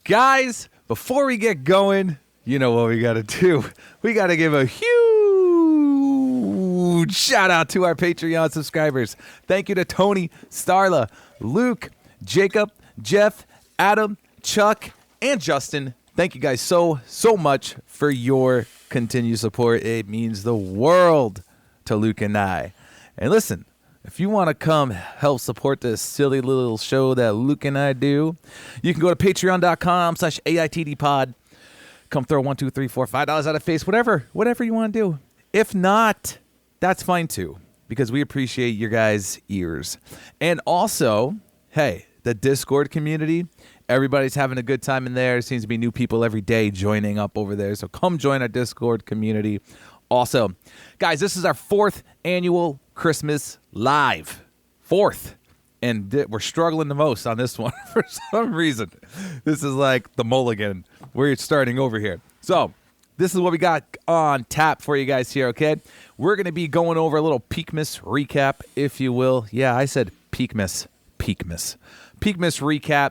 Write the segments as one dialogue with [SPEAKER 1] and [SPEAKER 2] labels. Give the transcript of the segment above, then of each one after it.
[SPEAKER 1] Guys, before we get going, you know what we got to do. We got to give a huge shout out to our Patreon subscribers. Thank you to Tony, Starla, Luke, Jacob, Jeff, Adam, Chuck, and Justin. Thank you guys so much for your continued support. It means the world to Luke and I. And listen, if you want to come help support this silly little show that Luke and I do, you can go to patreon.com/AITDpod. Come throw $1, $2, $3, $4, $5 out of face, whatever you want to do. If not, that's fine too, because we appreciate your guys' ears. And also, hey, the Discord community, everybody's having a good time in there. There seems to be new people every day joining up over there. So come join our Discord community. Also, guys, this is our 4th annual Christmas Live. 4th. And we're struggling the most on this one for some reason. This is like the mulligan. We're starting over here. So this is what we got on tap for you guys here, okay? We're going to be going over a little Peakmas recap, if you will. Yeah, I said Peakmas. Peakmas recap.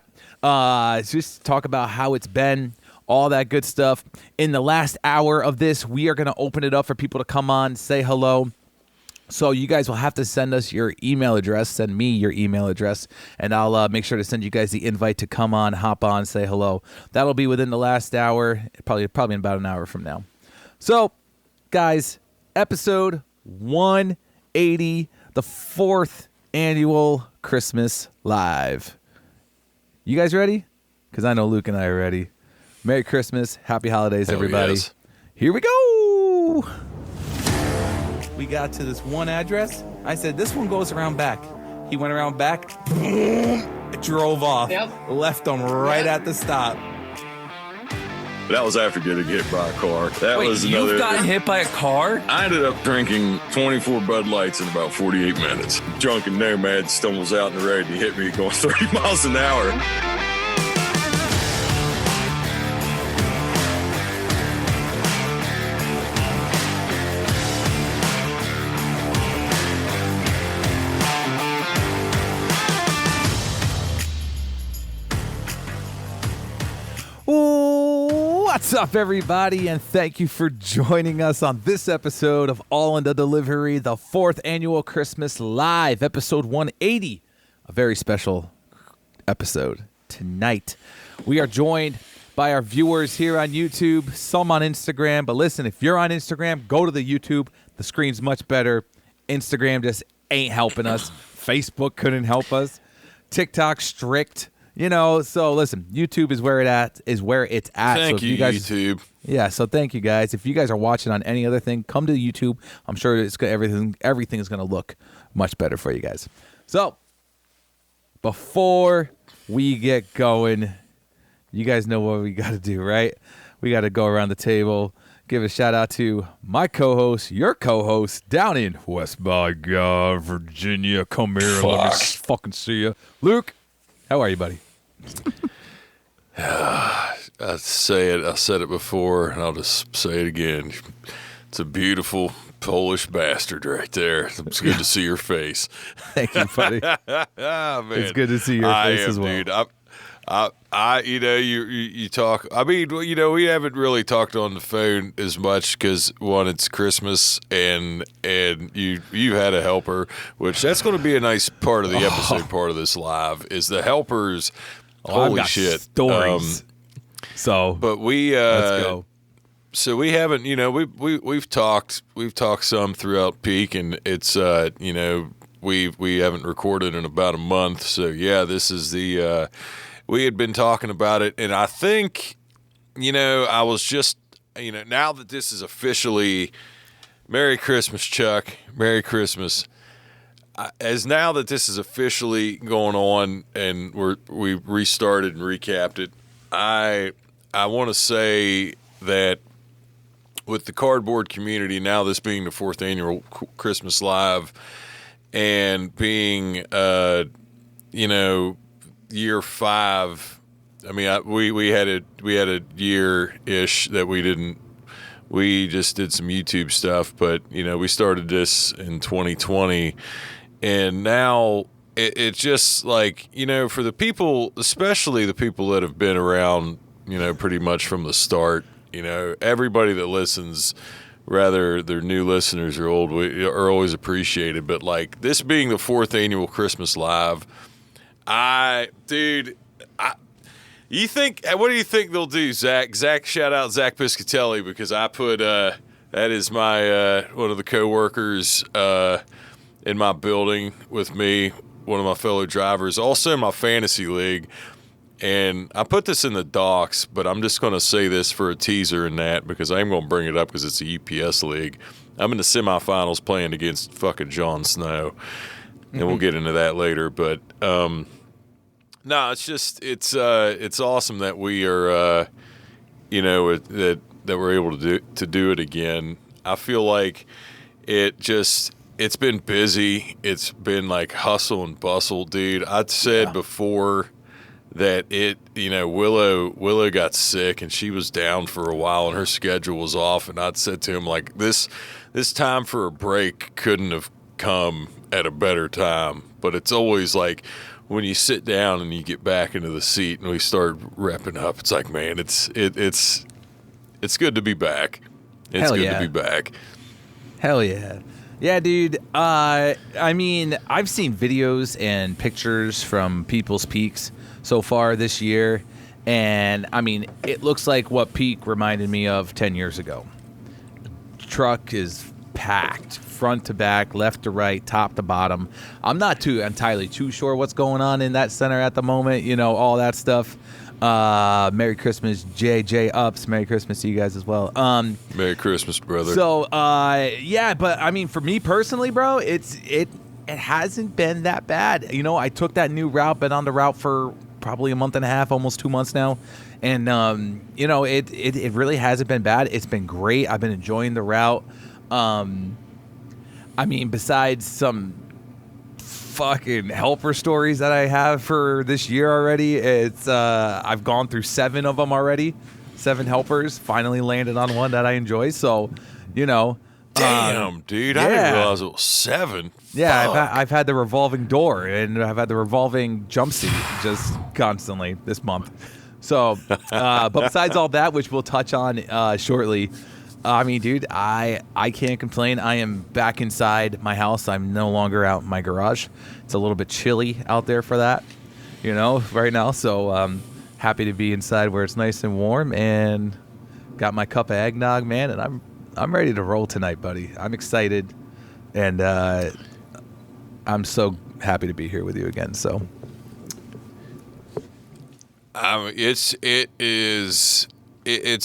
[SPEAKER 1] Just talk about how it's been, all that good stuff. In the last hour of this, we are going to open it up for people to come on, say hello. So you guys will have to send us your email address. Send me your email address, and I'll make sure to send you guys the invite to come on, hop on, say hello. That'll be within the last hour, probably in about an hour from now. So, guys, episode 180, the 4th annual Christmas Live. You guys ready? Because I know Luke and I are ready. Merry Christmas. Happy holidays, everybody. Yes. Here we go. We got to this one address. I said, this one goes around back. He went around back, boom, drove off, left them right at the stop.
[SPEAKER 2] That was after getting hit by a car.
[SPEAKER 3] You've gotten hit by a car?
[SPEAKER 2] I ended up drinking 24 Bud Lights in about 48 minutes. Drunken nomad stumbles out in the road and he hit me going 30 miles an hour.
[SPEAKER 1] What's up, everybody, and thank you for joining us on this episode of All in the Delivery, the 4th annual Christmas Live, episode 180, a very special episode tonight. We are joined by our viewers here on YouTube, some on Instagram, but listen, if you're on Instagram, go to the YouTube. The screen's much better. Instagram just ain't helping us. Facebook couldn't help us. TikTok strict. You know, so listen, YouTube is where it's at.
[SPEAKER 2] Thank
[SPEAKER 1] so
[SPEAKER 2] you,
[SPEAKER 1] guys,
[SPEAKER 2] YouTube.
[SPEAKER 1] Yeah, so thank you guys. If you guys are watching on any other thing, come to YouTube. I'm sure everything is going to look much better for you guys. So, before we get going, you guys know what we got to do, right? We got to go around the table, give a shout out to my co-host, your co-host, down in West by God, Virginia. Come here, let me fucking see you. Luke, how are you, buddy?
[SPEAKER 2] I said it before, and I'll just say it again. It's a beautiful Polish bastard right there. It's good to see your face.
[SPEAKER 1] Thank you, buddy.
[SPEAKER 2] Man.
[SPEAKER 1] It's good to see your face as well.
[SPEAKER 2] Dude. You talk. I mean, we haven't really talked on the phone as much because one, it's Christmas, and you had a helper, which that's going to be a nice part of the episode. Part of this live is the helpers. Holy shit!
[SPEAKER 1] Stories.
[SPEAKER 2] But
[SPEAKER 1] let's go.
[SPEAKER 2] So we haven't. We've talked some throughout peak, and it's we haven't recorded in about a month. So yeah, this is the. We had been talking about it, and I think, I was just, now that this is officially Merry Christmas, Chuck, Merry Christmas. Now that this is officially going on and we restarted and recapped it, I want to say that with the cardboard community, now this being the 4th annual Christmas Live and being, year 5, I mean, we had a year-ish that we just did some YouTube stuff, but we started this in 2020, and now it's just like, for the people, especially the people that have been around, pretty much from the start, everybody that listens, rather they're new listeners or old, are always appreciated. But like this being the 4th annual Christmas Live, what do you think they'll do, Zach? Shout out Zach Piscatelli, because I put, that is my, one of the coworkers, in my building with me, one of my fellow drivers, also in my fantasy league. And I put this in the docs, but I'm just going to say this for a teaser in that, because I am going to bring it up because it's a UPS league. I'm in the semifinals playing against fucking Jon Snow, and we'll get into that later. But no, it's just it's awesome that we are that we're able to do it again. I feel like it's been busy. It's been like hustle and bustle, dude. I'd said before that Willow got sick and she was down for a while and her schedule was off. And I'd said to him, like, this time for a break couldn't have come at a better time. But it's always like when you sit down and you get back into the seat and we start repping up, it's like, man, it's good to be back. It's good to be back.
[SPEAKER 1] Hell yeah. Yeah, dude. I mean, I've seen videos and pictures from People's Peaks so far this year, and I mean, it looks like what Peak reminded me of 10 years ago. Truck is packed, front to back, left to right, top to bottom. I'm not entirely too sure what's going on in that center at the moment, all that stuff. Merry Christmas, JJ Ups. Merry Christmas to you guys as well.
[SPEAKER 2] Merry Christmas, brother.
[SPEAKER 1] So, yeah, but I mean, for me personally, bro, it hasn't been that bad. I took that new route, been on the route for probably a month and a half, almost 2 months now. And, it really hasn't been bad. It's been great. I've been enjoying the route. I mean, besides some fucking helper stories that I have for this year already, it's I've gone through 7 of them already. 7 helpers, finally landed on one that I enjoy. So,
[SPEAKER 2] damn, dude, I didn't realize it was 7.
[SPEAKER 1] Yeah, I've had the revolving door and I've had the revolving jump seat just constantly this month. So, but besides all that, which we'll touch on shortly, I mean, dude, I can't complain. I am back inside my house. I'm no longer out in my garage. It's a little bit chilly out there for that, right now. So happy to be inside where it's nice and warm, and got my cup of eggnog, man, and I'm ready to roll tonight, buddy. I'm excited, and I'm so happy to be here with you again. So
[SPEAKER 2] it's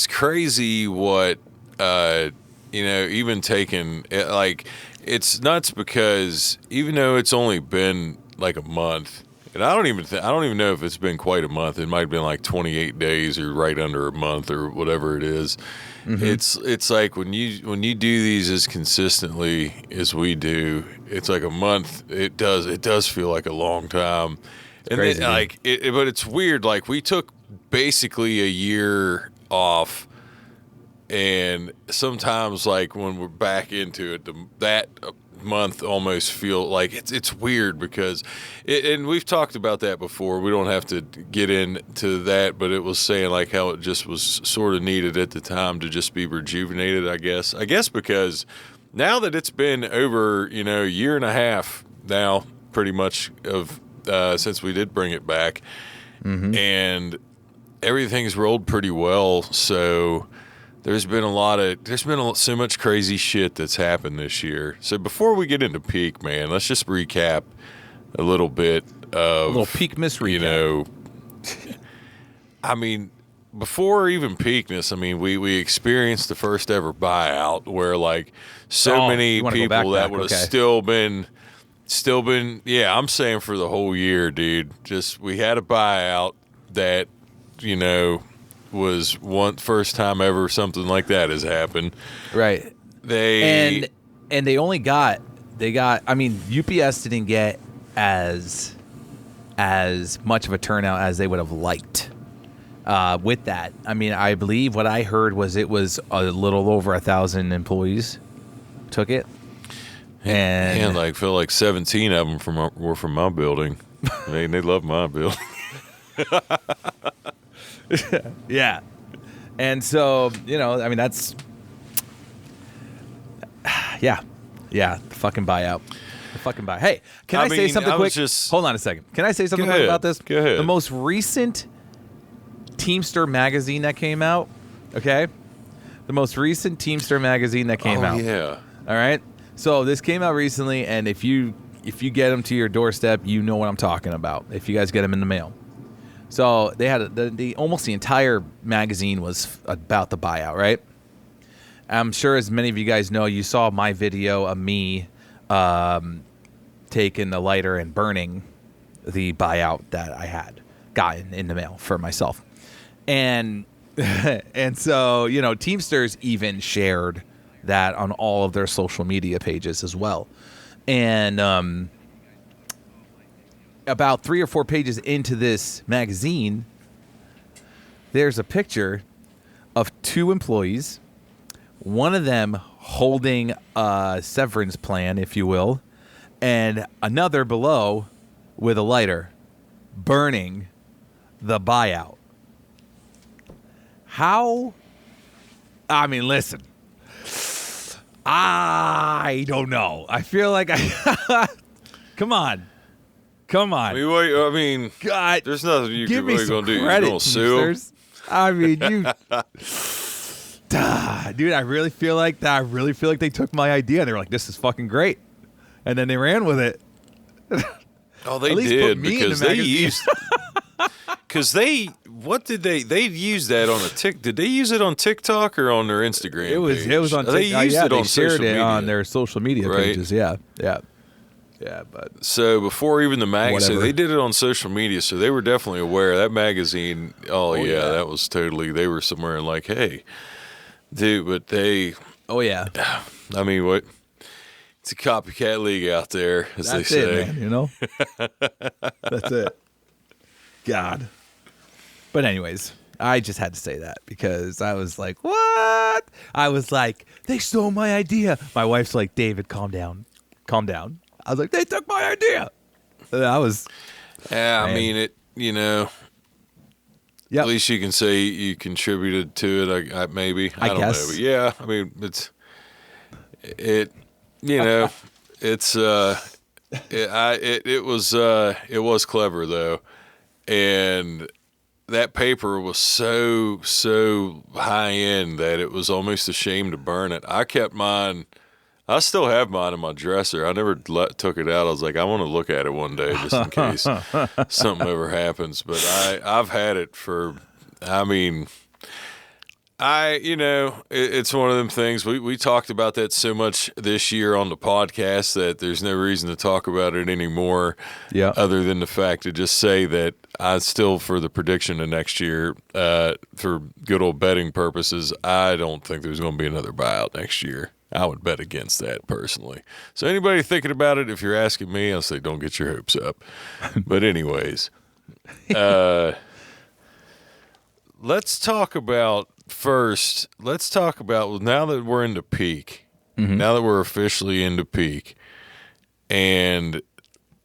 [SPEAKER 2] crazy what even taking like, it's nuts, because even though it's only been like a month, and I don't even know if it's been quite a month. It might have been like 28 days or right under a month or whatever it is. Mm-hmm. It's like when you do these as consistently as we do, it's like a month. It does feel like a long time.
[SPEAKER 1] It's crazy,
[SPEAKER 2] but it's weird. Like, we took basically a year off. And sometimes, like, when we're back into it, that month almost feel like it's weird, because and we've talked about that before. We don't have to get into that, but it was saying like how it just was sort of needed at the time to just be rejuvenated, I guess because now that it's been over, a year and a half now, pretty much of since we did bring it back, and everything's rolled pretty well. So there's been so much crazy shit that's happened this year. So before we get into peak, man, let's just recap a little bit of
[SPEAKER 1] a little peak misrecap.
[SPEAKER 2] I mean, before even peakness, I mean, we experienced the first ever buyout where like many people that would have still been. Yeah, I'm saying for the whole year, dude. Just we had a buyout that, was first time ever something like that has happened.
[SPEAKER 1] Right. They got I mean, UPS didn't get as much of a turnout as they would have liked. With that, I mean, I believe what I heard was it was a little over 1,000 employees took it. And
[SPEAKER 2] like feel like 17 of them were from my building. I mean, they love my building.
[SPEAKER 1] yeah. And so, I mean, that's, yeah, the fucking buyout. The fucking buyout. Hey, can I say something quick? Hold on a second. Can I say something quick about this?
[SPEAKER 2] Go ahead.
[SPEAKER 1] The most recent Teamster magazine that came out, okay? The most recent Teamster magazine that came out.
[SPEAKER 2] Yeah.
[SPEAKER 1] All right? So this came out recently, and if you get them to your doorstep, you know what I'm talking about, if you guys get them in the mail. So they had almost the entire magazine was about the buyout, right? I'm sure as many of you guys know, you saw my video of me taking the lighter and burning the buyout that I had gotten in the mail for myself. And and so, Teamsters even shared that on all of their social media pages as well. And about 3 or 4 pages into this magazine, there's a picture of 2 employees, one of them holding a severance plan, if you will, and another below with a lighter burning the buyout. How? I mean, listen. I don't know. I feel like Come on.
[SPEAKER 2] I mean,
[SPEAKER 1] God,
[SPEAKER 2] there's nothing you
[SPEAKER 1] give
[SPEAKER 2] can
[SPEAKER 1] me
[SPEAKER 2] really
[SPEAKER 1] some
[SPEAKER 2] gonna do.
[SPEAKER 1] credit,
[SPEAKER 2] You're gonna sue 'em?
[SPEAKER 1] I mean, you, dude. I really feel like that. I really feel like they took my idea and they were like, "This is fucking great," and then they ran with it.
[SPEAKER 2] Oh, they
[SPEAKER 1] At least put
[SPEAKER 2] did
[SPEAKER 1] me in
[SPEAKER 2] because
[SPEAKER 1] the
[SPEAKER 2] they
[SPEAKER 1] magazine.
[SPEAKER 2] used. Because they used that on Did they use it on TikTok or on their Instagram?
[SPEAKER 1] It was on.
[SPEAKER 2] They used it
[SPEAKER 1] they
[SPEAKER 2] on
[SPEAKER 1] shared
[SPEAKER 2] social
[SPEAKER 1] it
[SPEAKER 2] media.
[SPEAKER 1] on their social media
[SPEAKER 2] Right.
[SPEAKER 1] pages. Yeah. But
[SPEAKER 2] So before even the magazine,
[SPEAKER 1] Whatever.
[SPEAKER 2] they did it on social media, so they were definitely aware. That magazine, yeah, that was totally. They were somewhere and like, hey, dude, but they.
[SPEAKER 1] oh yeah,
[SPEAKER 2] I mean, what? It's a copycat league out there, as
[SPEAKER 1] that's
[SPEAKER 2] they say.
[SPEAKER 1] it, man. That's it. God. But anyways, I just had to say that because I was like, what? I was like, they stole my idea. My wife's like, David, calm down. I was like, they took my idea. And I was.
[SPEAKER 2] Yeah,
[SPEAKER 1] Man.
[SPEAKER 2] I mean it.
[SPEAKER 1] Yep.
[SPEAKER 2] At least you can say you contributed to it. I maybe. I don't
[SPEAKER 1] guess.
[SPEAKER 2] know. But yeah, I mean it's. It was clever though, and that paper was so high end that it was almost a shame to burn it. I kept mine. I still have mine in my dresser. I never took it out. I was like, I want to look at it one day just in case something ever happens. But I've had it for. I mean. It's one of them things. We talked about that so much this year on the podcast that there's no reason to talk about it anymore.
[SPEAKER 1] Yeah.
[SPEAKER 2] Other than the fact to just say that I still, for the prediction of next year, for good old betting purposes, I don't think there's going to be another buyout next year. I would bet against that personally. So anybody thinking about it, if you're asking me, I'll say don't get your hopes up. But anyways, let's talk about. First, let's talk about now that we're into peak, now that we're officially into peak, and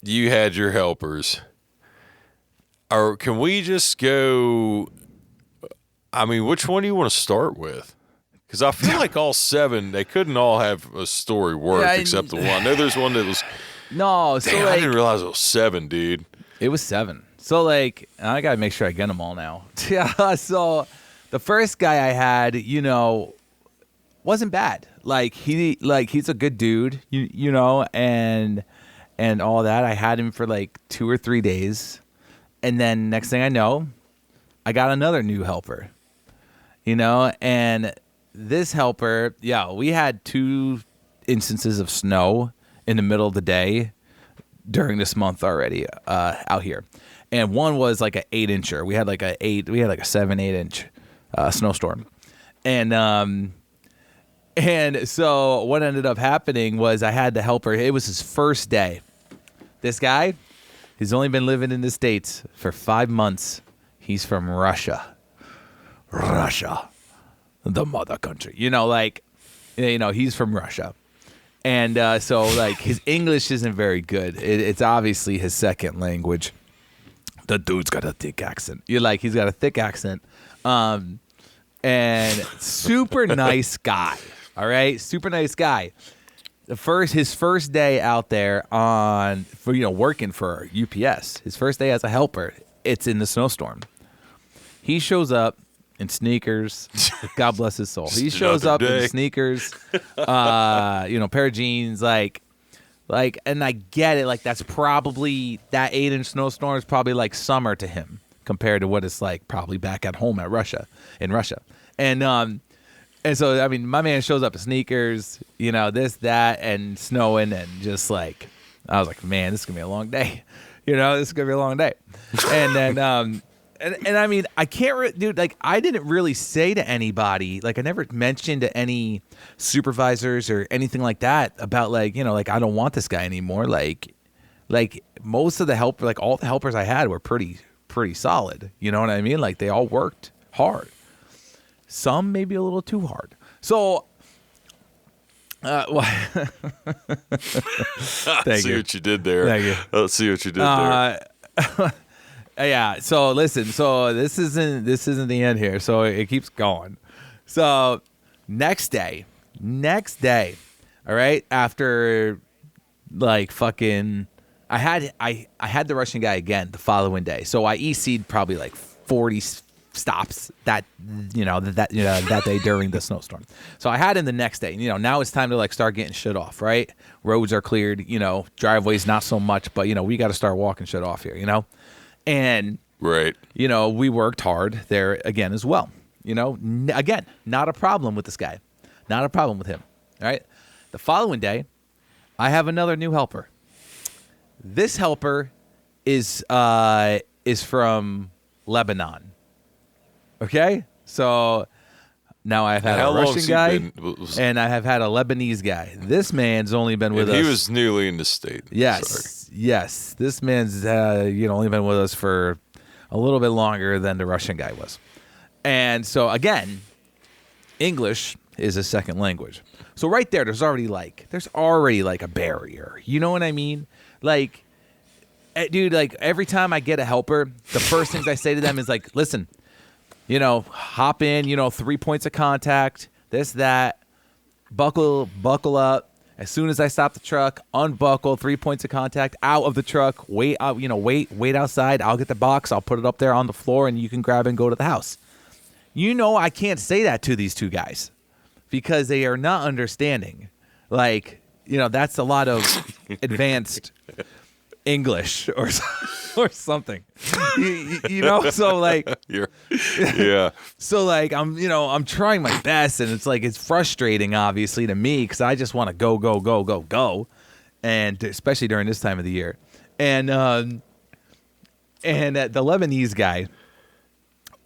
[SPEAKER 2] you had your helpers. Or can we just go? I mean, which one do you want to start with? Because I feel like all 7, they couldn't all have a story worth except the one. I know there's one that was.
[SPEAKER 1] No, so
[SPEAKER 2] Damn, I didn't realize it was 7, dude.
[SPEAKER 1] It was 7. So I gotta make sure I get them all now. Yeah. So. The first guy I had, wasn't bad. He's a good dude, and all that. I had him for 2 or 3 days, and then next thing I know, I got another new helper, and this helper, we had 2 instances of snow in the middle of the day during this month already out here, and one was like an 8-incher. We had like a 7-8 inch. Snowstorm, and so what ended up happening was I had to help her. It was his first day. This guy, he's only been living in the States for 5 months. He's from Russia, the mother country. He's from Russia, And so like his English isn't very good. It's obviously his second language. The dude's got a thick accent. He's got a thick accent. And super nice guy. All right, super nice guy. His first day out there working for UPS. His first day as a helper. It's in the snowstorm. He shows up in sneakers. God bless his soul. He shows up in sneakers. Pair of jeans. And I get it. Like that's probably that 8-inch snowstorm is probably like summer to him compared to what it's like probably back at home in Russia. And so, I mean, my man shows up in sneakers, this, that, and snowing, and just like, I was like, man, this is going to be a long day. This is going to be a long day. And then, and I mean, I can't, dude, like, I didn't really say to anybody, like, I never mentioned to any supervisors or anything like that about, like, I don't want this guy anymore. Like most of the all the helpers I had were pretty solid. You know what I mean? Like, they all worked hard. Some maybe a little too hard. So,
[SPEAKER 2] Thank you. What you did there.
[SPEAKER 1] Thank you.
[SPEAKER 2] Let's see what you did there.
[SPEAKER 1] Yeah. So listen. So this isn't the end here. So it keeps going. So next day. All right. After like fucking, I had the Russian guy again the following day. So I EC'd probably like 40 stops that day during the snowstorm. So I had him the next day. Now it's time to like start getting shit off, right? Roads are cleared, driveways not so much, but we got to start walking shit off here, And
[SPEAKER 2] right.
[SPEAKER 1] We worked hard there again as well. Again, not a problem with this guy. Not a problem with him. All right? The following day, I have another new helper. This helper is from Lebanon. Okay, so now I've had a Russian guy, and I have had a Lebanese guy. This man's only been with us.
[SPEAKER 2] He was newly in the state.
[SPEAKER 1] Yes. This man's only been with us for a little bit longer than the Russian guy was, and so again, English is a second language. So right there, there's already like a barrier. You know what I mean? Like, dude, like every time I get a helper, the first things I say to them is like, listen. Hop in, 3 points of contact, this, that, buckle up. As soon as I stop the truck, unbuckle, 3 points of contact, out of the truck, wait outside. I'll get the box. I'll put it up there on the floor and you can grab it and go to the house. I can't say that to these two guys because they are not understanding. Like, that's a lot of advanced English or something, so like,
[SPEAKER 2] yeah.
[SPEAKER 1] So like, I'm trying my best and it's like, it's frustrating obviously to me because I just want to go. And especially during this time of the year. And the Lebanese guy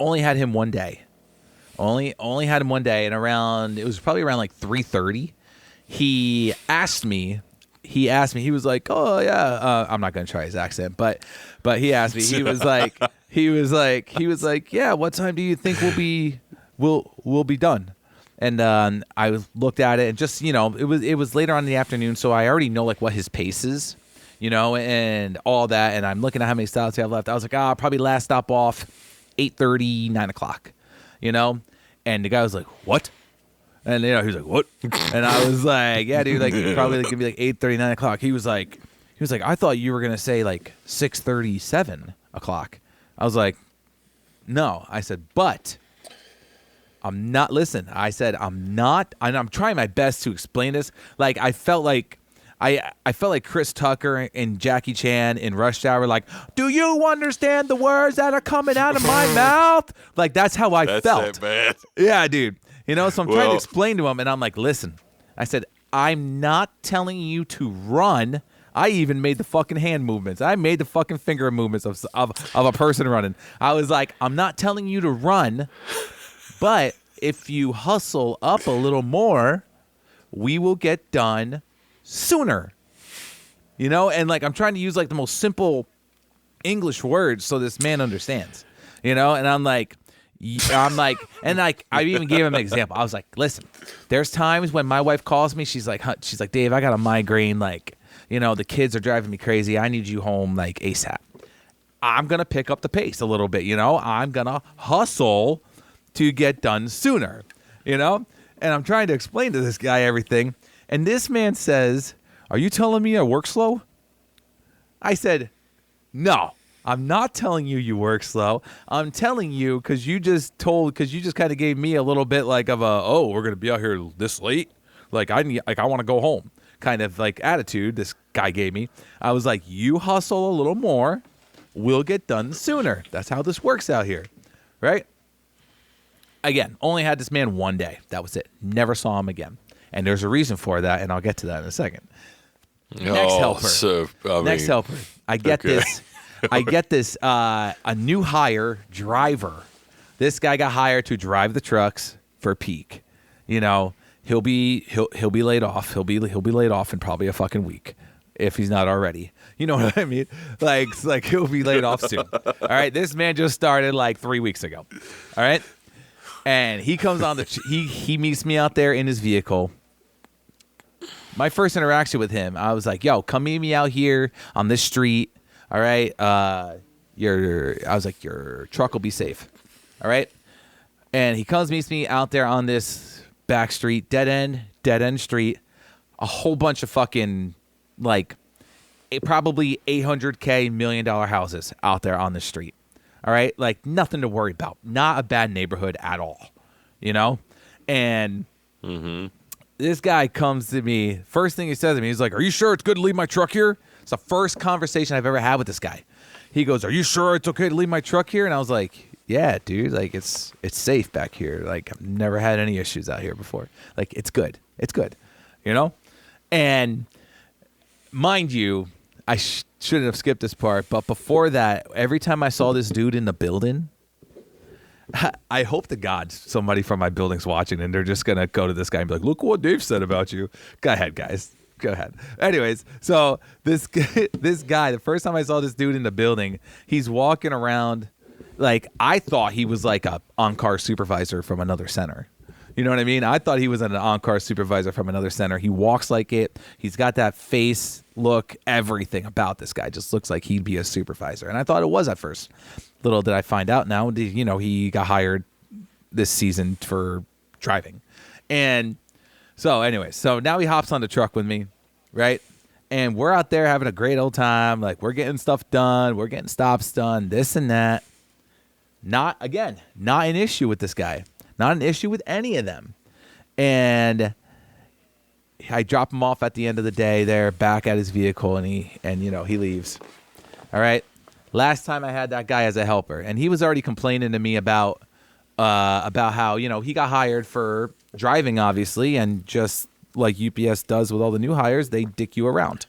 [SPEAKER 1] only had him one day, only had him one day. And it was probably around like 3:30. He asked me, he was like, oh yeah, I'm not going to try his accent, but he asked me, he was like, yeah, what time do you think we'll be done? And I looked at it and just, it was later on in the afternoon. So I already know like what his pace is, and all that. And I'm looking at how many stops we have left. I was like, probably last stop off 8:30, 9 o'clock, and the guy was like, what? And he was like, what? And I was like, yeah, dude, like probably like, gonna be like 8:30, 9 o'clock. He was like, I thought you were gonna say like 6:30, 7 o'clock. I was like, no. I said, but I'm not. Listen, I said I'm not. And I'm trying my best to explain this. Like I felt like Chris Tucker and Jackie Chan in Rush Hour. Like, do you understand the words that are coming out of my mouth? Like that's how I felt.
[SPEAKER 2] That's that bad.
[SPEAKER 1] Yeah, dude. So I'm trying to explain to him, and I'm like, listen, I said, I'm not telling you to run. I even made the fucking hand movements. I made the fucking finger movements of a person running. I was like, I'm not telling you to run, but if you hustle up a little more, we will get done sooner. And like I'm trying to use like the most simple English words so this man understands. And I'm like, I'm like, and like, I even gave him an example. I was like, listen, there's times when my wife calls me. She's like, Dave, I got a migraine. Like, the kids are driving me crazy. I need you home like ASAP. I'm going to pick up the pace a little bit. I'm going to hustle to get done sooner, and I'm trying to explain to this guy everything. And this man says, are you telling me I work slow? I said, no. I'm not telling you work slow. I'm telling you because you just kind of gave me a little bit like of we're going to be out here this late. Like I want to go home kind of like attitude this guy gave me. I was like, you hustle a little more. We'll get done sooner. That's how this works out here. Right? Again, only had this man one day. That was it. Never saw him again. And there's a reason for that. And I'll get to that in a second. Next helper. I get this. I get this, a new hire driver. This guy got hired to drive the trucks for peak. He'll be laid off. He'll be laid off in probably a fucking week if he's not already. You know what I mean? Like he'll be laid off soon. All right, this man just started like 3 weeks ago. All right, and he comes on he meets me out there in his vehicle. My first interaction with him, I was like, "Yo, come meet me out here on this street." All right, I was like, your truck will be safe. All right, and he meets me out there on this back street, dead end street, a whole bunch of fucking like, probably $800K $1 million houses out there on the street. All right, like nothing to worry about, not a bad neighborhood at all, and. Mm-hmm. This guy comes to me. First thing he says to me, he's like, "Are you sure it's good to leave my truck here?" It's the first conversation I've ever had with this guy. He goes, "Are you sure it's okay to leave my truck here?" And I was like, "Yeah, dude. Like it's safe back here. Like I've never had any issues out here before. Like it's good. It's good, And mind you, I shouldn't have skipped this part. But before that, every time I saw this dude in the building, I hope to God somebody from my building's watching and they're just going to go to this guy and be like, "Look what Dave said about you." Go ahead, guys. Go ahead. Anyways, so this guy, the first time I saw this dude in the building, he's walking around like I thought he was like a on-car supervisor from another center. You know what I mean? I thought he was an on-car supervisor from another center. He walks like it. He's got that face, look, everything about this guy just looks like he'd be a supervisor. And I thought it was at first. Little did I find out now, he got hired this season for driving. And so anyway, now he hops on the truck with me, right? And we're out there having a great old time. Like we're getting stuff done. We're getting stops done, this and that. Not an issue with this guy. Not an issue with any of them. And I drop him off at the end of the day there, back at his vehicle, and he leaves. All right. Last time I had that guy as a helper, and he was already complaining to me about how, he got hired for driving, obviously, and just like UPS does with all the new hires, they dick you around,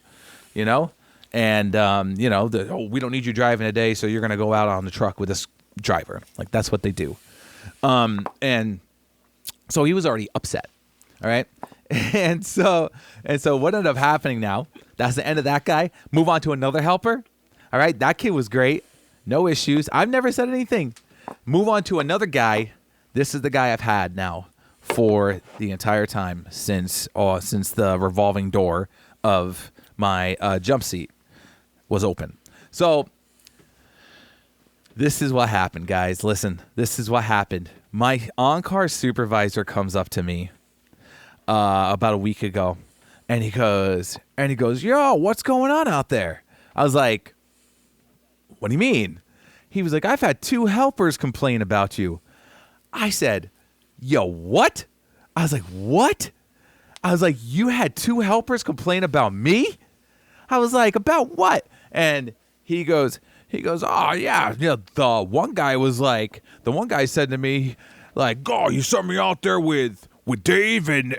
[SPEAKER 1] and, we don't need you driving today, so you're going to go out on the truck with this driver. Like, that's what they do. And so he was already upset. All right. And so what ended up happening now, that's the end of that guy. Move on to another helper. All right. That kid was great. No issues. I've never said anything. Move on to another guy. This is the guy I've had now for the entire time since the revolving door of my jump seat was open. So this is what happened, guys. Listen, this is what happened. My on-car supervisor comes up to me about a week ago, and he goes, "Yo, what's going on out there?" I was like, "What do you mean?" He was like, "I've had 2 helpers complain about you." I said, "Yo, what?" I was like, "What?" I was like, "You had 2 helpers complain about me?" I was like, "About what?" And he goes, "Oh, yeah. The one guy said to me, like, oh, you sent me out there with Dave and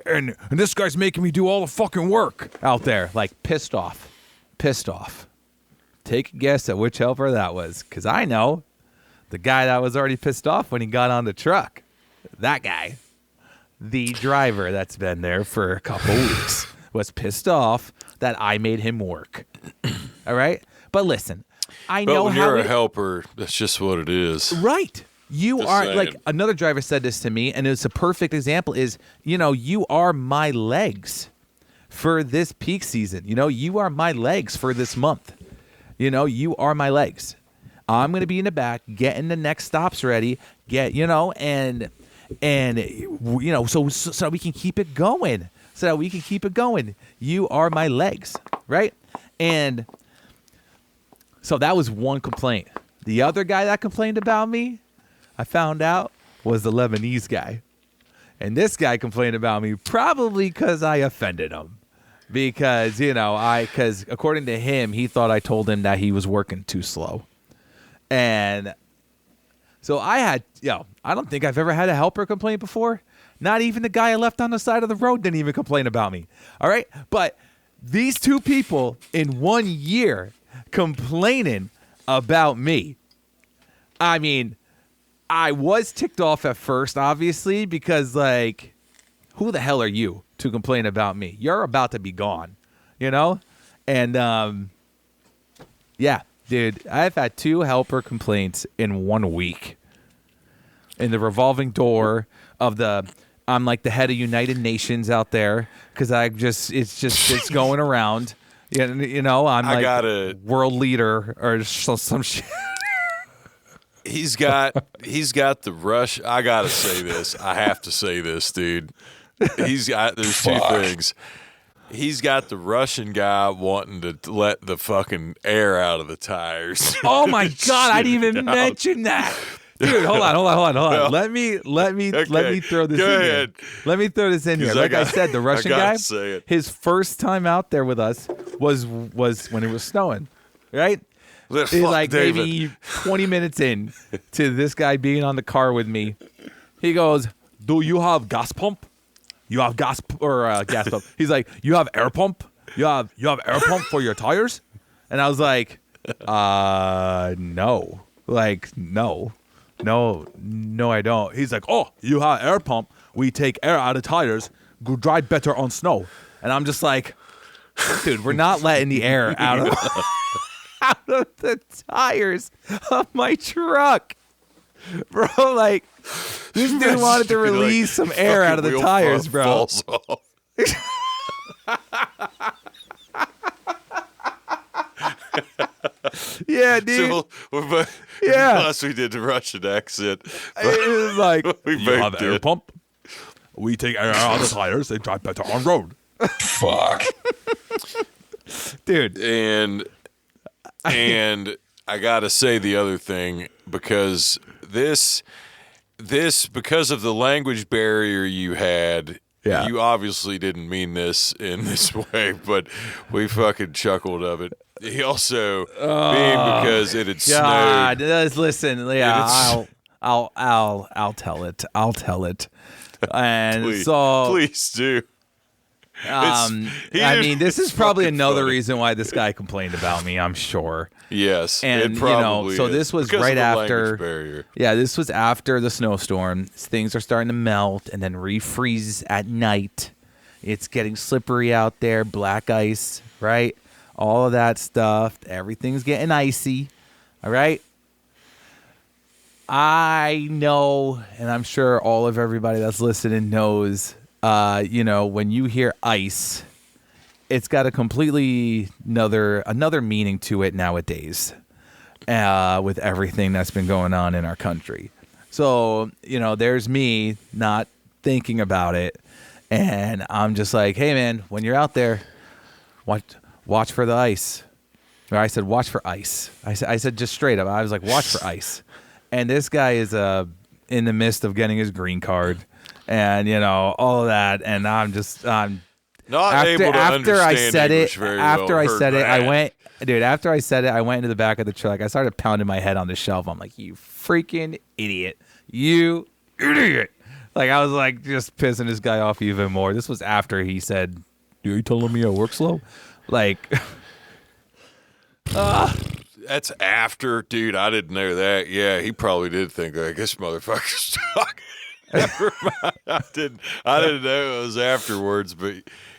[SPEAKER 1] this guy's making me do all the fucking work out there." Like, pissed off. Take a guess at which helper that was, because I know the guy that was already pissed off when he got on the truck. That guy, the driver that's been there for a couple weeks, was pissed off that I made him work. All right? But listen, I know
[SPEAKER 2] when
[SPEAKER 1] how
[SPEAKER 2] you're a helper, that's just what it is.
[SPEAKER 1] Right. You
[SPEAKER 2] Just
[SPEAKER 1] are
[SPEAKER 2] saying.
[SPEAKER 1] like another driver said this to me, and it's a perfect example. Is you are my legs for this peak season. You are my legs for this month. You are my legs. I'm gonna be in the back, getting the next stops ready. So we can keep it going. You are my legs, right? And so that was one complaint. The other guy that complained about me, I found out, was the Lebanese guy. And this guy complained about me probably because I offended him. Because, because according to him, he thought I told him that he was working too slow. And so I don't think I've ever had a helper complain before. Not even the guy I left on the side of the road didn't even complain about me. All right? But these two people in 1 year complaining about me. I mean, I was ticked off at first, obviously, because, like, who the hell are you to complain about me? You're about to be gone, And, yeah, dude, I've had 2 helper complaints in 1 week. In the revolving door of I'm like the head of United Nations out there because it's going around. I'm like world leader or some shit.
[SPEAKER 2] He's got the rush. I gotta say this. I have to say this, dude. There's 2 things. He's got the Russian guy wanting to let the fucking air out of the tires.
[SPEAKER 1] Oh my God, I didn't even mention that. Dude, hold on.
[SPEAKER 2] No.
[SPEAKER 1] Let me throw this
[SPEAKER 2] Go
[SPEAKER 1] in
[SPEAKER 2] ahead.
[SPEAKER 1] here. Let me throw this in here. Like I said, the Russian guy, his first time out there with us was when it was snowing, right? He's like maybe 20 minutes in to this guy being on the car with me. He goes, "Do you have gas pump? You have gas pump?" He's like, "You have air pump? You have air pump for your tires?" And I was like, no. Like, no, I don't. He's like, "Oh, you have air pump. We take air out of tires. Go drive better on snow." And I'm just like, dude, we're not letting the air out of the tires of my truck. Bro, like, this dude wanted to release some air out of the tires, bro.
[SPEAKER 2] Falls off.
[SPEAKER 1] Yeah, dude.
[SPEAKER 2] Plus we did the Russian accent.
[SPEAKER 1] It was like,
[SPEAKER 2] We
[SPEAKER 1] "You
[SPEAKER 2] both
[SPEAKER 1] have air
[SPEAKER 2] did.
[SPEAKER 1] pump. We take air out of the tires. They drive better on road."
[SPEAKER 3] Fuck.
[SPEAKER 1] Dude.
[SPEAKER 2] And I gotta say the other thing, because because of the language barrier you had,
[SPEAKER 1] Yeah.
[SPEAKER 2] you obviously didn't mean this in this way, but we fucking chuckled of it. He also being because it had
[SPEAKER 1] God,
[SPEAKER 2] snowed.
[SPEAKER 1] listen, yeah, I'll tell it. And
[SPEAKER 2] Please do.
[SPEAKER 1] I mean, this is probably another reason why this guy complained about me, I'm sure.
[SPEAKER 2] Yes,
[SPEAKER 1] And
[SPEAKER 2] it probably
[SPEAKER 1] so
[SPEAKER 2] is.
[SPEAKER 1] this was
[SPEAKER 2] Because
[SPEAKER 1] right
[SPEAKER 2] of the
[SPEAKER 1] after.
[SPEAKER 2] language barrier.
[SPEAKER 1] Yeah, this was after the snowstorm. Things are starting to melt and then refreeze at night. It's getting slippery out there, black ice, right? All of that stuff. Everything's getting icy. All right. I know, and I'm sure all of everybody that's listening knows, when you hear ice, it's got a completely another meaning to it nowadays, with everything that's been going on in our country. So, there's me not thinking about it, and I'm just like, hey man, when you're out there, watch for the ice. Or I said, watch for ice. I said just straight up. I was like, watch for ice. And this guy is in the midst of getting his green card, and all of that. And I'm
[SPEAKER 2] Not able to understand English very well.
[SPEAKER 1] After I said it,
[SPEAKER 2] Heard
[SPEAKER 1] I went into the back of the truck. I started pounding my head on the shelf. I'm like, you freaking idiot. You idiot. Like, I was like just pissing this guy off even more. This was after he said, "Are you telling me I work slow?" Like,
[SPEAKER 2] That's after, dude. I didn't know that. Yeah, he probably did think like this motherfucker's talking. Never mind. I didn't know it was afterwards, but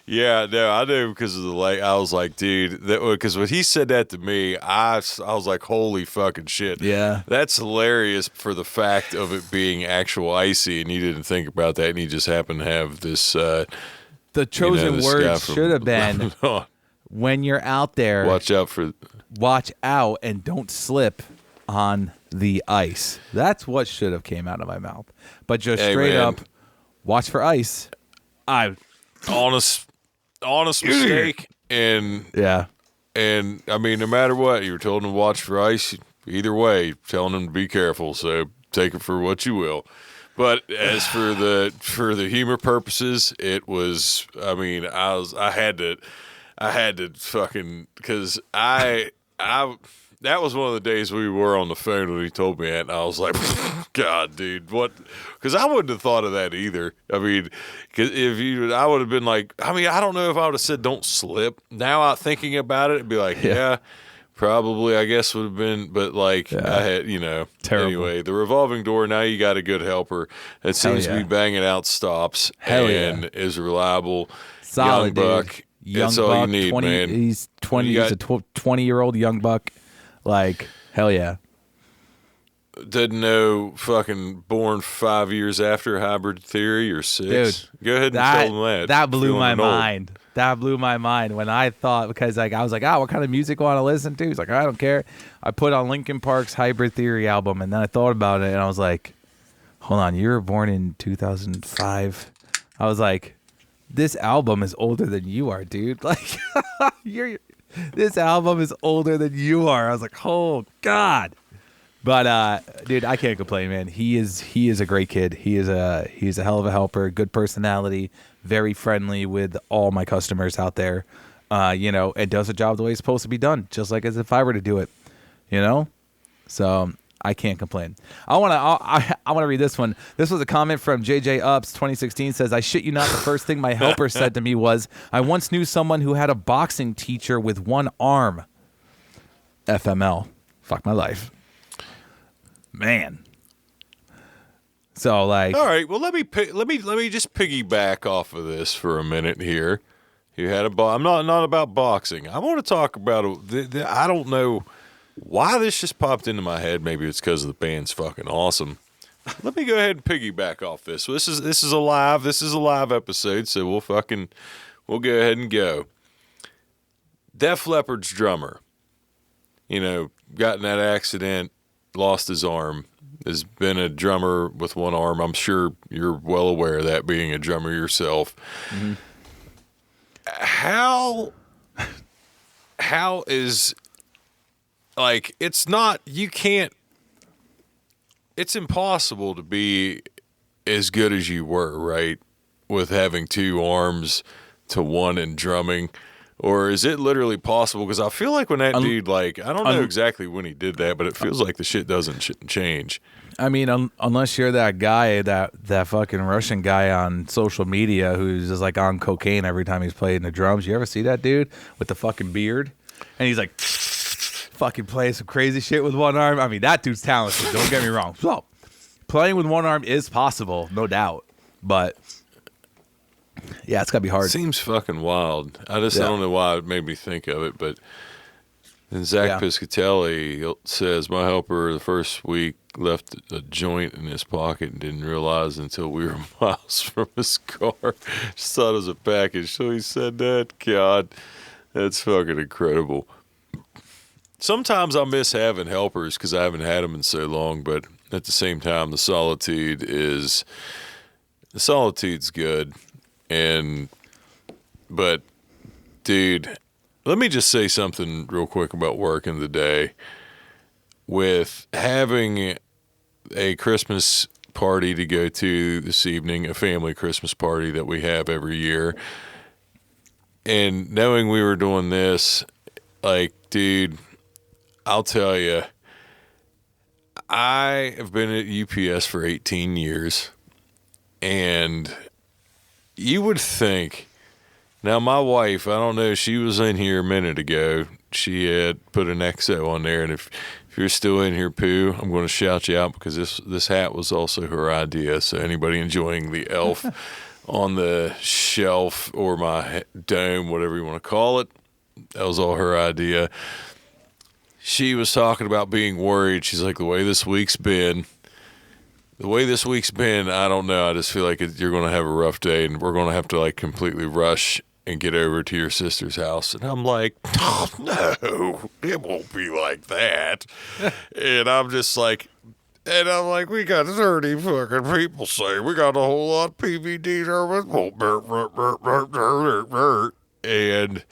[SPEAKER 2] yeah, no, I knew because of the light. I was like, dude, because when he said that to me, I was like, holy fucking shit.
[SPEAKER 1] Yeah.
[SPEAKER 2] That's hilarious for the fact of it being actual icy, and you didn't think about that, and you just happened to have this.
[SPEAKER 1] The chosen
[SPEAKER 2] this
[SPEAKER 1] word
[SPEAKER 2] guy from
[SPEAKER 1] should have been,
[SPEAKER 2] Lebanon.
[SPEAKER 1] when you're out there, watch out and don't slip on the ice. That's what should have came out of my mouth. But just straight up, watch for ice.
[SPEAKER 2] Honest mistake, and I mean, no matter what, you were told to watch for ice. Either way, telling them to be careful. So take it for what you will. But as for the humor purposes, it was. I mean, I had to fucking, because that was one of the days we were on the phone when he told me that, and I was like, God, dude, what? Because I wouldn't have thought of that either. I mean, because I would have been like, I mean, I don't know if I would have said don't slip. Now, thinking about it, it'd be like, yeah, probably, I guess would have been, but like, I had,
[SPEAKER 1] terrible.
[SPEAKER 2] Anyway, the revolving door, now you got a good helper that seems to be banging out stops and is reliable.
[SPEAKER 1] Solid,
[SPEAKER 2] young buck.
[SPEAKER 1] Dude. Young
[SPEAKER 2] That's
[SPEAKER 1] buck,
[SPEAKER 2] all you need,
[SPEAKER 1] 20,
[SPEAKER 2] man.
[SPEAKER 1] He's 20. He's a 20-year-old young buck. Like, hell yeah.
[SPEAKER 2] Didn't know fucking born 5 years after hybrid theory or 6.
[SPEAKER 1] Dude,
[SPEAKER 2] go ahead and tell them that.
[SPEAKER 1] That blew my mind. That blew my mind when I thought, because like I was like, what kind of music I want to listen to? He's like, I don't care. I put on Linkin Park's Hybrid Theory album, and then I thought about it, and I was like, hold on, you were born in 2005. I was like, this album is older than you are, dude. Like, this album is older than you are. I was like, oh God. But dude, I can't complain, man. He is a great kid. He's a hell of a helper, good personality, very friendly with all my customers out there. And does the job the way it's supposed to be done, just like as if I were to do it. So I can't complain. I want to read this one. This was a comment from JJ Ups 2016. Says, I shit you not, the first thing my helper said to me was, I once knew someone who had a boxing teacher with one arm. FML. Fuck my life. Man. So like,
[SPEAKER 2] all right. Well, let me just piggyback off of this for a minute here. You had I'm not about boxing. I want to talk about I don't know why this just popped into my head. Maybe it's because the band's fucking awesome. Let me go ahead and piggyback off this. This is a live episode, so we'll go ahead and go. Def Leppard's drummer, got in that accident, lost his arm, has been a drummer with one arm. I'm sure you're well aware of that, being a drummer yourself. Mm-hmm. How is, like, it's impossible to be as good as you were, right? With having two arms to one and drumming. Or is it literally possible? Because I feel like when that dude, like, I don't know exactly when he did that, but it feels like the shit doesn't change.
[SPEAKER 1] I mean, unless you're that guy, that fucking Russian guy on social media who's just like on cocaine every time he's playing the drums. You ever see that dude with the fucking beard? And he's like fucking playing some crazy shit with one arm. I mean, that dude's talented. Don't get me wrong. So, playing with one arm is possible, no doubt. But yeah, it's gotta be hard.
[SPEAKER 2] Seems fucking wild. I don't know why it made me think of it, but then Zach Piscatelli says, my helper the first week left a joint in his pocket and didn't realize until we were miles from his car. Just thought it was a package. So he said that. God, that's fucking incredible. Sometimes I miss having helpers because I haven't had them in so long, but at the same time, the solitude's good. But dude, let me just say something real quick about working today. With having a Christmas party to go to this evening, a family Christmas party that we have every year, and knowing we were doing this, like, dude, I'll tell you, I have been at UPS for 18 years, and you would think, now my wife, I don't know, she was in here a minute ago. She had put an XO on there, and if if you're still in here, Pooh, I'm going to shout you out because this hat was also her idea. So anybody enjoying the elf on the shelf or my dome, whatever you want to call it, that was all her idea. She was talking about being worried. She's like, the way this week's been, I don't know. I just feel like you're going to have a rough day and we're going to have to like completely rush and get over to your sister's house. And I'm like, oh, no, it won't be like that. And I'm like, we got 30 fucking people saying we got a whole lot of PVDs. And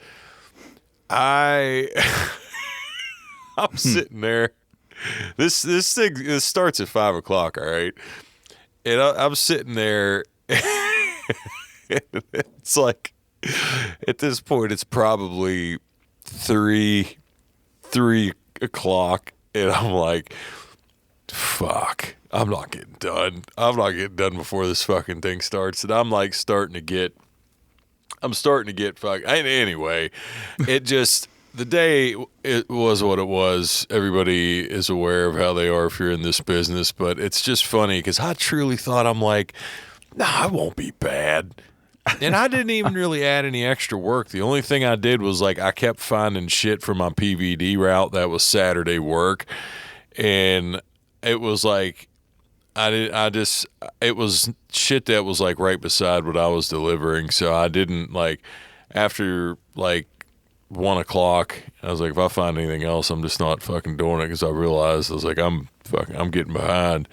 [SPEAKER 2] I'm sitting there. This starts at 5 o'clock, all right? And I'm sitting there. It's like, at this point, it's probably 3 o'clock, and I'm like, fuck, I'm not getting done. I'm not getting done before this fucking thing starts. And I'm like starting to get fuck. Anyway, it just, the day, it was what it was. Everybody is aware of how they are if you're in this business, but it's just funny because I truly thought, I'm like, nah, it won't be bad. And I didn't even really add any extra work. The only thing I did was like I kept finding shit for my PVD route that was Saturday work, and it was like it was shit that was like right beside what I was delivering. So I didn't like, after like 1 o'clock, I was like, if I find anything else, I'm just not fucking doing it, because I realized I was like, I'm getting behind.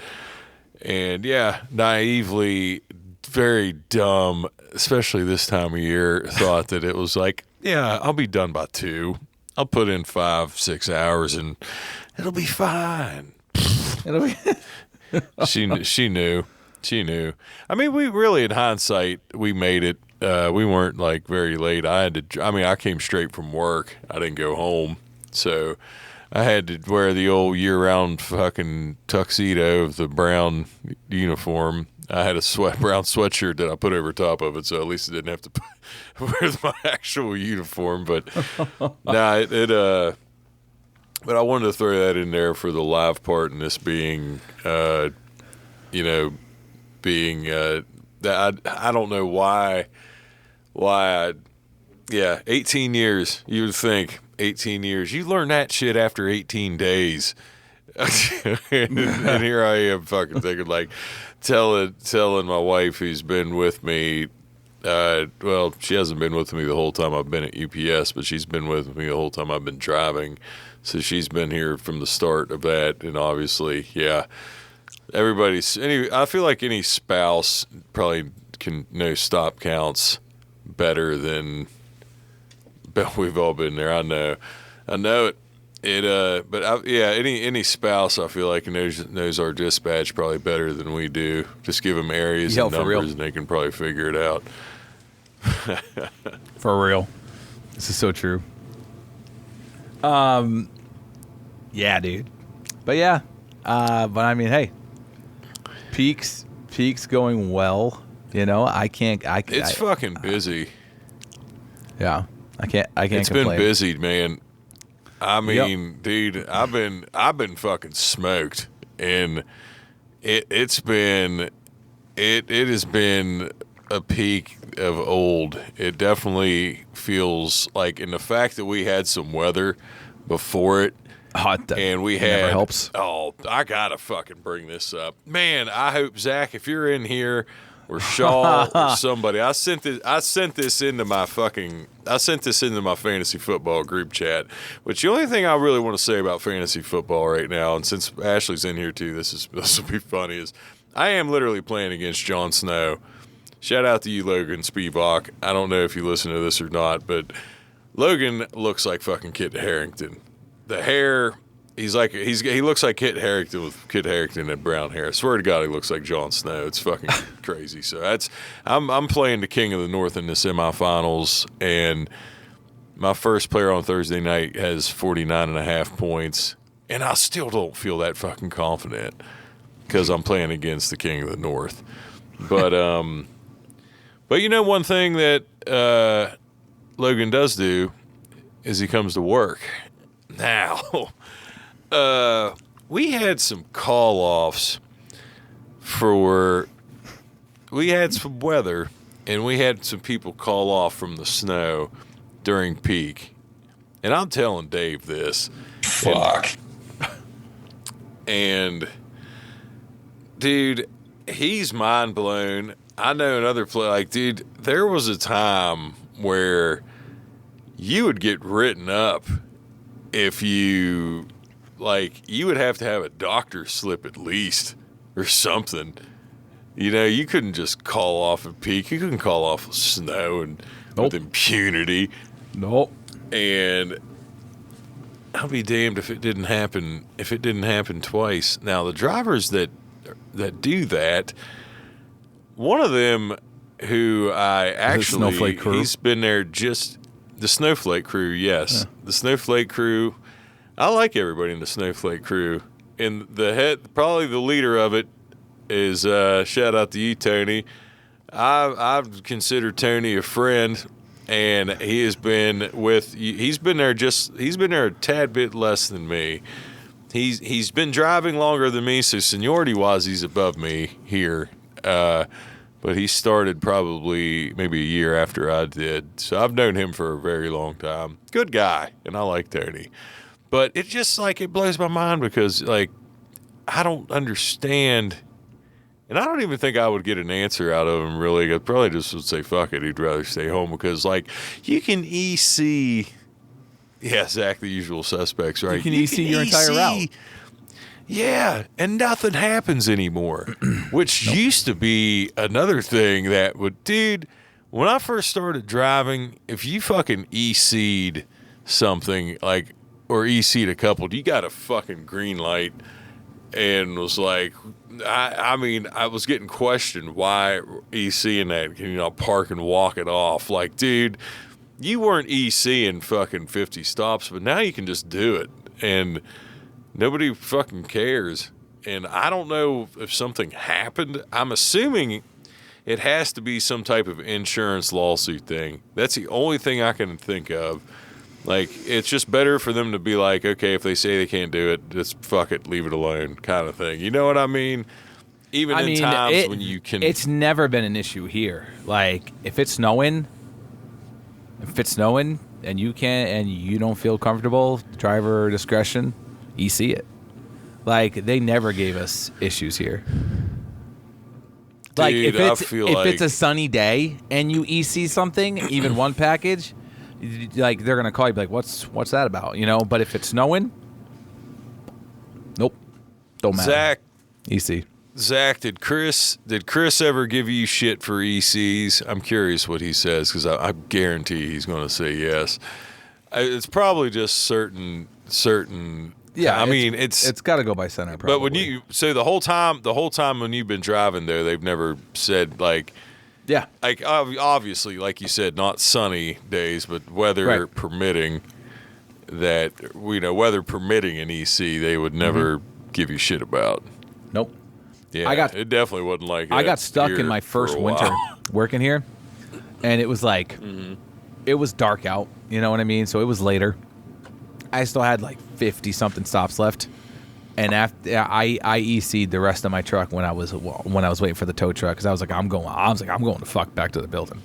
[SPEAKER 2] And yeah, naively, very dumb, especially this time of year, thought that it was like, yeah, I'll be done by 2. I'll put in 5-6 hours and it'll be fine.
[SPEAKER 1] It'll be.
[SPEAKER 2] She knew. I mean, we really, in hindsight, we made it. We weren't like very late. I came straight from work. I didn't go home, so I had to wear the old year-round fucking tuxedo of the brown uniform. I had a brown sweatshirt that I put over top of it, so at least I didn't have to wear my actual uniform. But nah, but I wanted to throw that in there for the live part, and this being, that I don't know why 18 years, you would think 18 years, you learn that shit after 18 days. and here I am fucking thinking like, telling my wife, who's been with me, well, she hasn't been with me the whole time I've been at UPS, but she's been with me the whole time I've been driving. So she's been here from the start of that. And obviously, yeah, I feel like any spouse probably can know stop counts better than, but we've all been there. I know it. Any spouse, I feel like knows our dispatch probably better than we do. Just give them areas and numbers, and they can probably figure it out.
[SPEAKER 1] For real. This is so true. Yeah, dude. But yeah. But I mean, hey, peaks going well. It's fucking
[SPEAKER 2] busy.
[SPEAKER 1] Yeah. I can't
[SPEAKER 2] It's
[SPEAKER 1] complain.
[SPEAKER 2] been busy, man. I mean, dude, I've been fucking smoked, and it has been a peak of old. It definitely feels like, in the fact that we had some weather before it, and we had,
[SPEAKER 1] never helps.
[SPEAKER 2] Oh, I gotta fucking bring this up, man. I hope, Zach, if you're in here, or Shaw or somebody, I sent this into my fantasy football group chat. Which the only thing I really want to say about fantasy football right now, and since Ashley's in here too, this will be funny, is I am literally playing against Jon Snow. Shout out to you, Logan Spivak. I don't know if you listen to this or not, but Logan looks like fucking Kit Harington. The hair, he looks like Kit Harington with Kit Harington and brown hair. I swear to God, he looks like Jon Snow. It's fucking crazy. So I'm playing the King of the North in the semifinals, and my first player on Thursday night has 49.5 points, and I still don't feel that fucking confident because I'm playing against the King of the North. But one thing that Logan does do is he comes to work. Now, We had some call-offs we had some weather, and we had some people call off from the snow during peak. And I'm telling Dave this.
[SPEAKER 3] Fuck.
[SPEAKER 2] And dude, he's mind blown. I know another play, like, dude, there was a time where you would get written up if you would have to have a doctor's slip at least or something. You know, you couldn't just call off a peak. You couldn't call off snow and with impunity.
[SPEAKER 1] Nope.
[SPEAKER 2] And I'll be damned if it didn't happen. If it didn't happen twice. Now the drivers that do that, one of them who I actually,
[SPEAKER 1] Snowflake crew.
[SPEAKER 2] he's been there just the Snowflake crew. Yes, the Snowflake crew. I like everybody in the Snowflake crew. And probably the leader of it is shout out to you, Tony. I've considered Tony a friend. And he has been he's been there a tad bit less than me. He's been driving longer than me, so seniority wise he's above me here. But he started probably maybe a year after I did. So I've known him for a very long time. Good guy, and I like Tony. But it just it blows my mind because I don't understand. And I don't even think I would get an answer out of him, really. I'd probably just would say, fuck it, he'd rather stay home because, you can EC. Yeah, Zach, the usual suspects, right?
[SPEAKER 1] You can EC your entire route.
[SPEAKER 2] Yeah, and nothing happens anymore, which used to be another thing that would, dude, when I first started driving, if you fucking EC'd something, or EC'd a couple, you got a fucking green light. And was I mean, I was getting questioned why ECing that, can you not park and walk it off? Dude, you weren't ECing fucking 50 stops, but now you can just do it. And nobody fucking cares. And I don't know if something happened. I'm assuming it has to be some type of insurance lawsuit thing. That's the only thing I can think of. It's just better for them to be okay, if they say they can't do it, just fuck it, leave it alone, kind of thing. You know what I mean? Even in times when you can.
[SPEAKER 1] It's never been an issue here. If it's snowing and you don't feel comfortable, driver discretion, EC it. They never gave us issues here.
[SPEAKER 2] Dude,
[SPEAKER 1] if it's a sunny day and you EC something, even one package, they're gonna call you, be what's that about? But if it's snowing, nope, don't matter.
[SPEAKER 2] Zach, did Chris ever give you shit for ECs? I'm curious what he says because I guarantee he's going to say yes. It's probably just certain.
[SPEAKER 1] Yeah,
[SPEAKER 2] I mean it's
[SPEAKER 1] got to go by center. Probably.
[SPEAKER 2] But the whole time when you've been driving there, they've never said
[SPEAKER 1] yeah,
[SPEAKER 2] obviously, like you said, not sunny days, but weather permitting. That weather permitting an EC, they would never give you shit about.
[SPEAKER 1] Nope.
[SPEAKER 2] Yeah, it definitely wasn't like.
[SPEAKER 1] I got stuck in my first winter working here, and it was it was dark out. You know what I mean? So it was later. I still had 50 something stops left, and after I EC'd the rest of my truck when I was waiting for the tow truck because I was I'm going the fuck back to the building.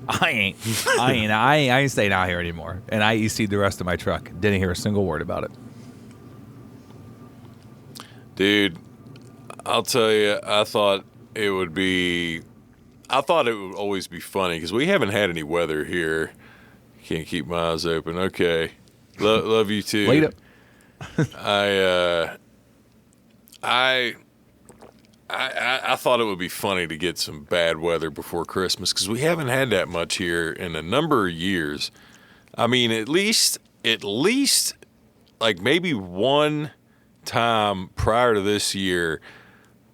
[SPEAKER 1] I ain't staying out here anymore. And I EC'd the rest of my truck. Didn't hear a single word about it.
[SPEAKER 2] Dude, I'll tell you, I thought it would always be funny because we haven't had any weather here. Can't keep my eyes open. Okay. Love you too.
[SPEAKER 1] Wait up.
[SPEAKER 2] I thought it would be funny to get some bad weather before Christmas because we haven't had that much here in a number of years. I mean, at least maybe one time prior to this year,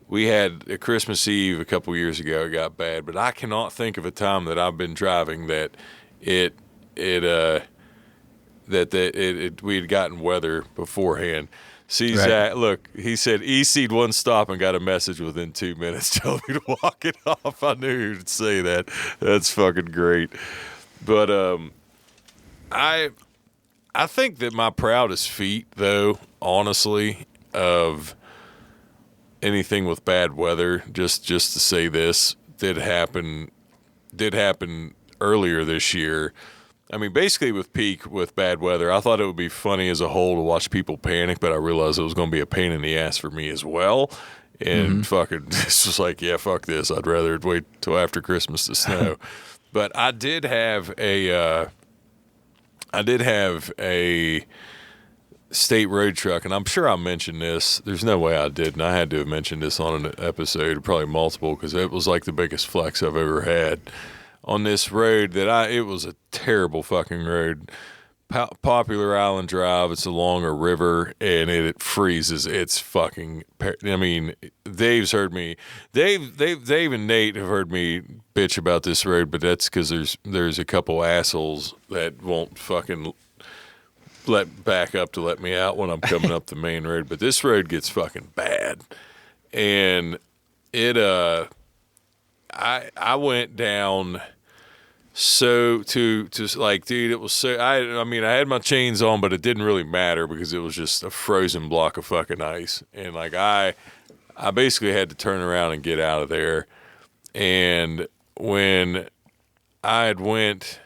[SPEAKER 2] we had a Christmas Eve a couple years ago. It got bad, but I cannot think of a time that I've been driving that we had gotten weather beforehand. See, right. Zach, look, he said EC'd one stop and got a message within 2 minutes telling me to walk it off. I knew he'd say that. That's fucking great. But I think that my proudest feat, though, honestly, of anything with bad weather. Just to say this did happen earlier this year. I mean, basically with peak with bad weather, I thought it would be funny as a whole to watch people panic, but I realized it was going to be a pain in the ass for me as well. And fucking, this was like, yeah, fuck this. I'd rather wait till after Christmas to snow. But I did have a state road truck, and I'm sure I mentioned this. There's no way I didn't. I had to have mentioned this on an episode, probably multiple, because it was like the biggest flex I've ever had on this road. It was a terrible fucking road. Popular Island Drive. It's along a river, and it freezes. It's fucking. I mean, Dave's heard me. Dave and Nate have heard me bitch about this road, but that's because there's a couple assholes that won't fucking back up to let me out when I'm coming up the main road. But this road gets fucking bad, and it I went down. So to like, dude, it was so. I mean, I had my chains on, but it didn't really matter because it was just a frozen block of fucking ice, and like I basically had to turn around and get out of there. And when I had went,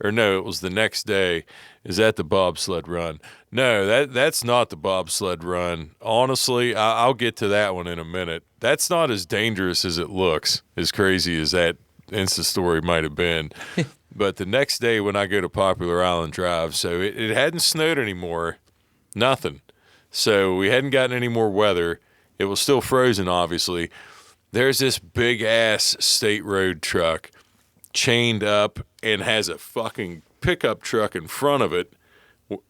[SPEAKER 2] or no, it was the next day. Is that the bobsled run? No, that's not the bobsled run. Honestly, I'll get to that one in a minute. That's not as dangerous as it looks. As crazy as that Insta story might have been. But the next day when I go to Popular Island Drive, so it hadn't snowed anymore, nothing. So we hadn't gotten any more weather. It was still frozen, obviously. There's this big ass state road truck chained up and has a fucking pickup truck in front of it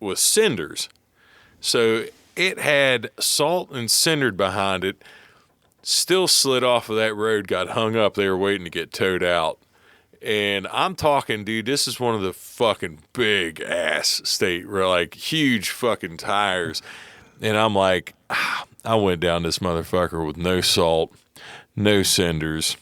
[SPEAKER 2] with cinders. So it had salt and cindered behind it. Still slid off of that road, got hung up. They were waiting to get towed out. And I'm talking, dude, this is one of the fucking big ass state, like huge fucking tires. And I'm like, I went down this motherfucker with no salt, no cinders,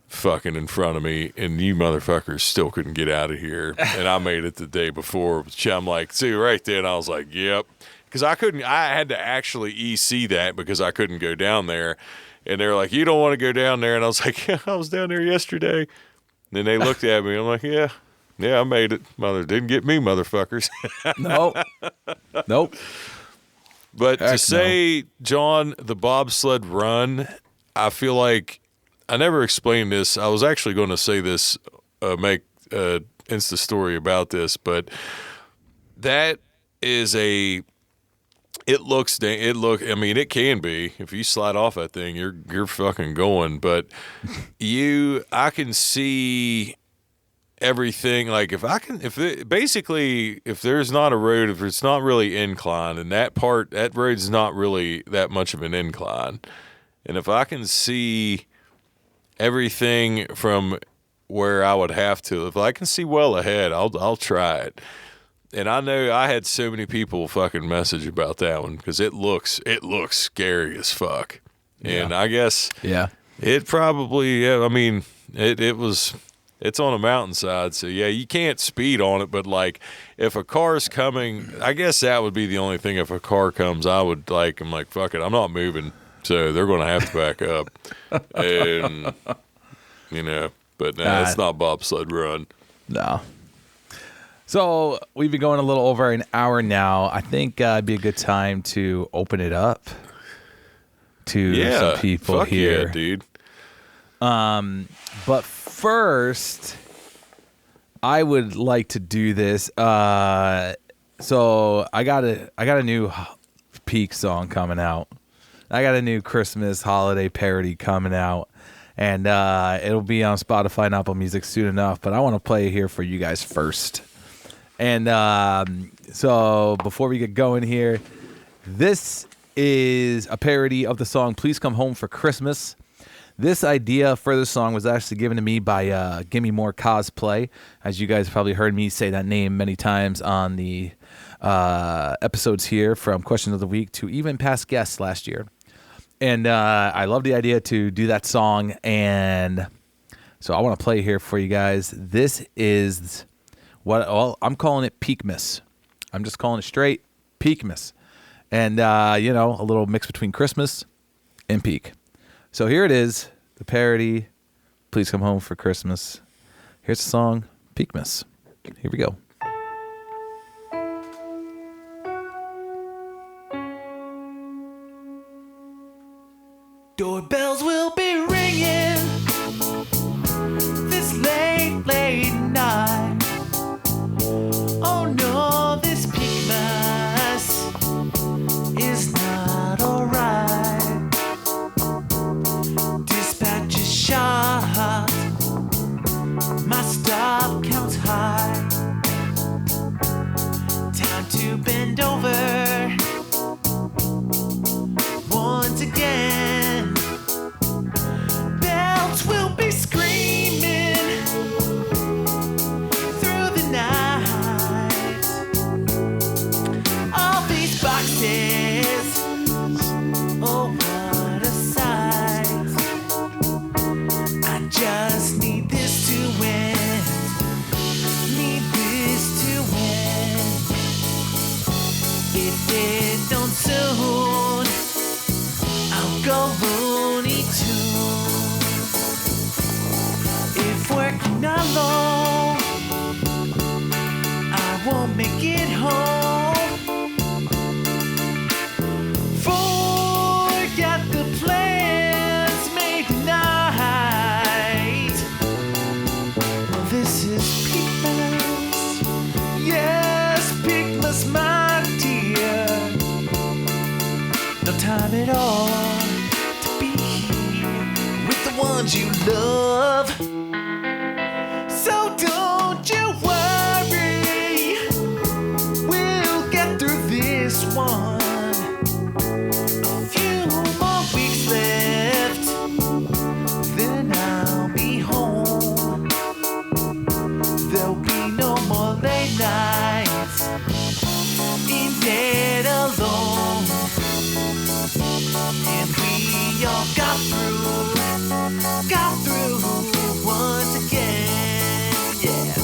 [SPEAKER 2] fucking in front of me, and you motherfuckers still couldn't get out of here. And I made it the day before. I'm like, see, right then, I was like, yep. Because I had to actually EC that because I couldn't go down there. And they're like, you don't want to go down there. And I was like, yeah, I was down there yesterday. And then they looked at me. I'm like, yeah, I made it. Didn't get me, motherfuckers.
[SPEAKER 1] Nope.
[SPEAKER 2] But
[SPEAKER 1] Heck
[SPEAKER 2] to say, John, the bobsled run, I feel like I never explained this. I was actually going to say this, make an Insta story about this, but that is it can be. If you slide off that thing, you're fucking going. But I can see everything. Like if there's not a road, if it's not really inclined, and that road's not really that much of an incline, and if I can see everything from where I would have to, if I can see well ahead, I'll try it. And I know I had so many people fucking message about that one because it looks scary as fuck. And I guess it probably, I mean, it's on a mountainside. So yeah, you can't speed on it. But like if a car's coming, I guess that would be the only thing. If a car comes, I'm like, fuck it, I'm not moving. So they're going to have to back up. And, but no, it's not bobsled run.
[SPEAKER 1] No. So we've been going a little over an hour now. I think it'd be a good time to open it up to some people
[SPEAKER 2] fuck
[SPEAKER 1] here.
[SPEAKER 2] Yeah, dude.
[SPEAKER 1] But first, I would like to do this. So I got a new Peak song coming out. I got a new Christmas holiday parody coming out. And it'll be on Spotify and Apple Music soon enough. But I want to play it here for you guys first. And so before we get going here, this is a parody of the song Please Come Home for Christmas. This idea for the song was actually given to me by Gimme More Cosplay. As you guys probably heard me say that name many times on the episodes here, from Questions of the Week to even past guests last year. And I love the idea to do that song. And so I want to play here for you guys. This is... I'm calling it Peakmas. I'm just calling it straight Peakmas. and a little mix between Christmas and peak. So here it is, the parody, Please Come Home for Christmas. Here's the song, Peakmas. Here we go.
[SPEAKER 4] Doorbells will be ringing this late, late night. Oh no, this Peakmas is not alright. Dispatch is shot, my stop counts high. Time to bend over once again. Bells will be screaming through the night. All these boxes, oh what a sight. I just need this to win, need this to win. If it don't soon, I'll go Looney Tunes. If working alone, I won't make it home. Forget the plans made tonight. Well, this is Peakmas. Yes, Peakmas, my dear. No time at all to be here with the ones you love. So don't you worry, we'll get through this one. A few more weeks left, then I'll be home. There'll be no more late nights in bed alone. And we all got through once again, yeah.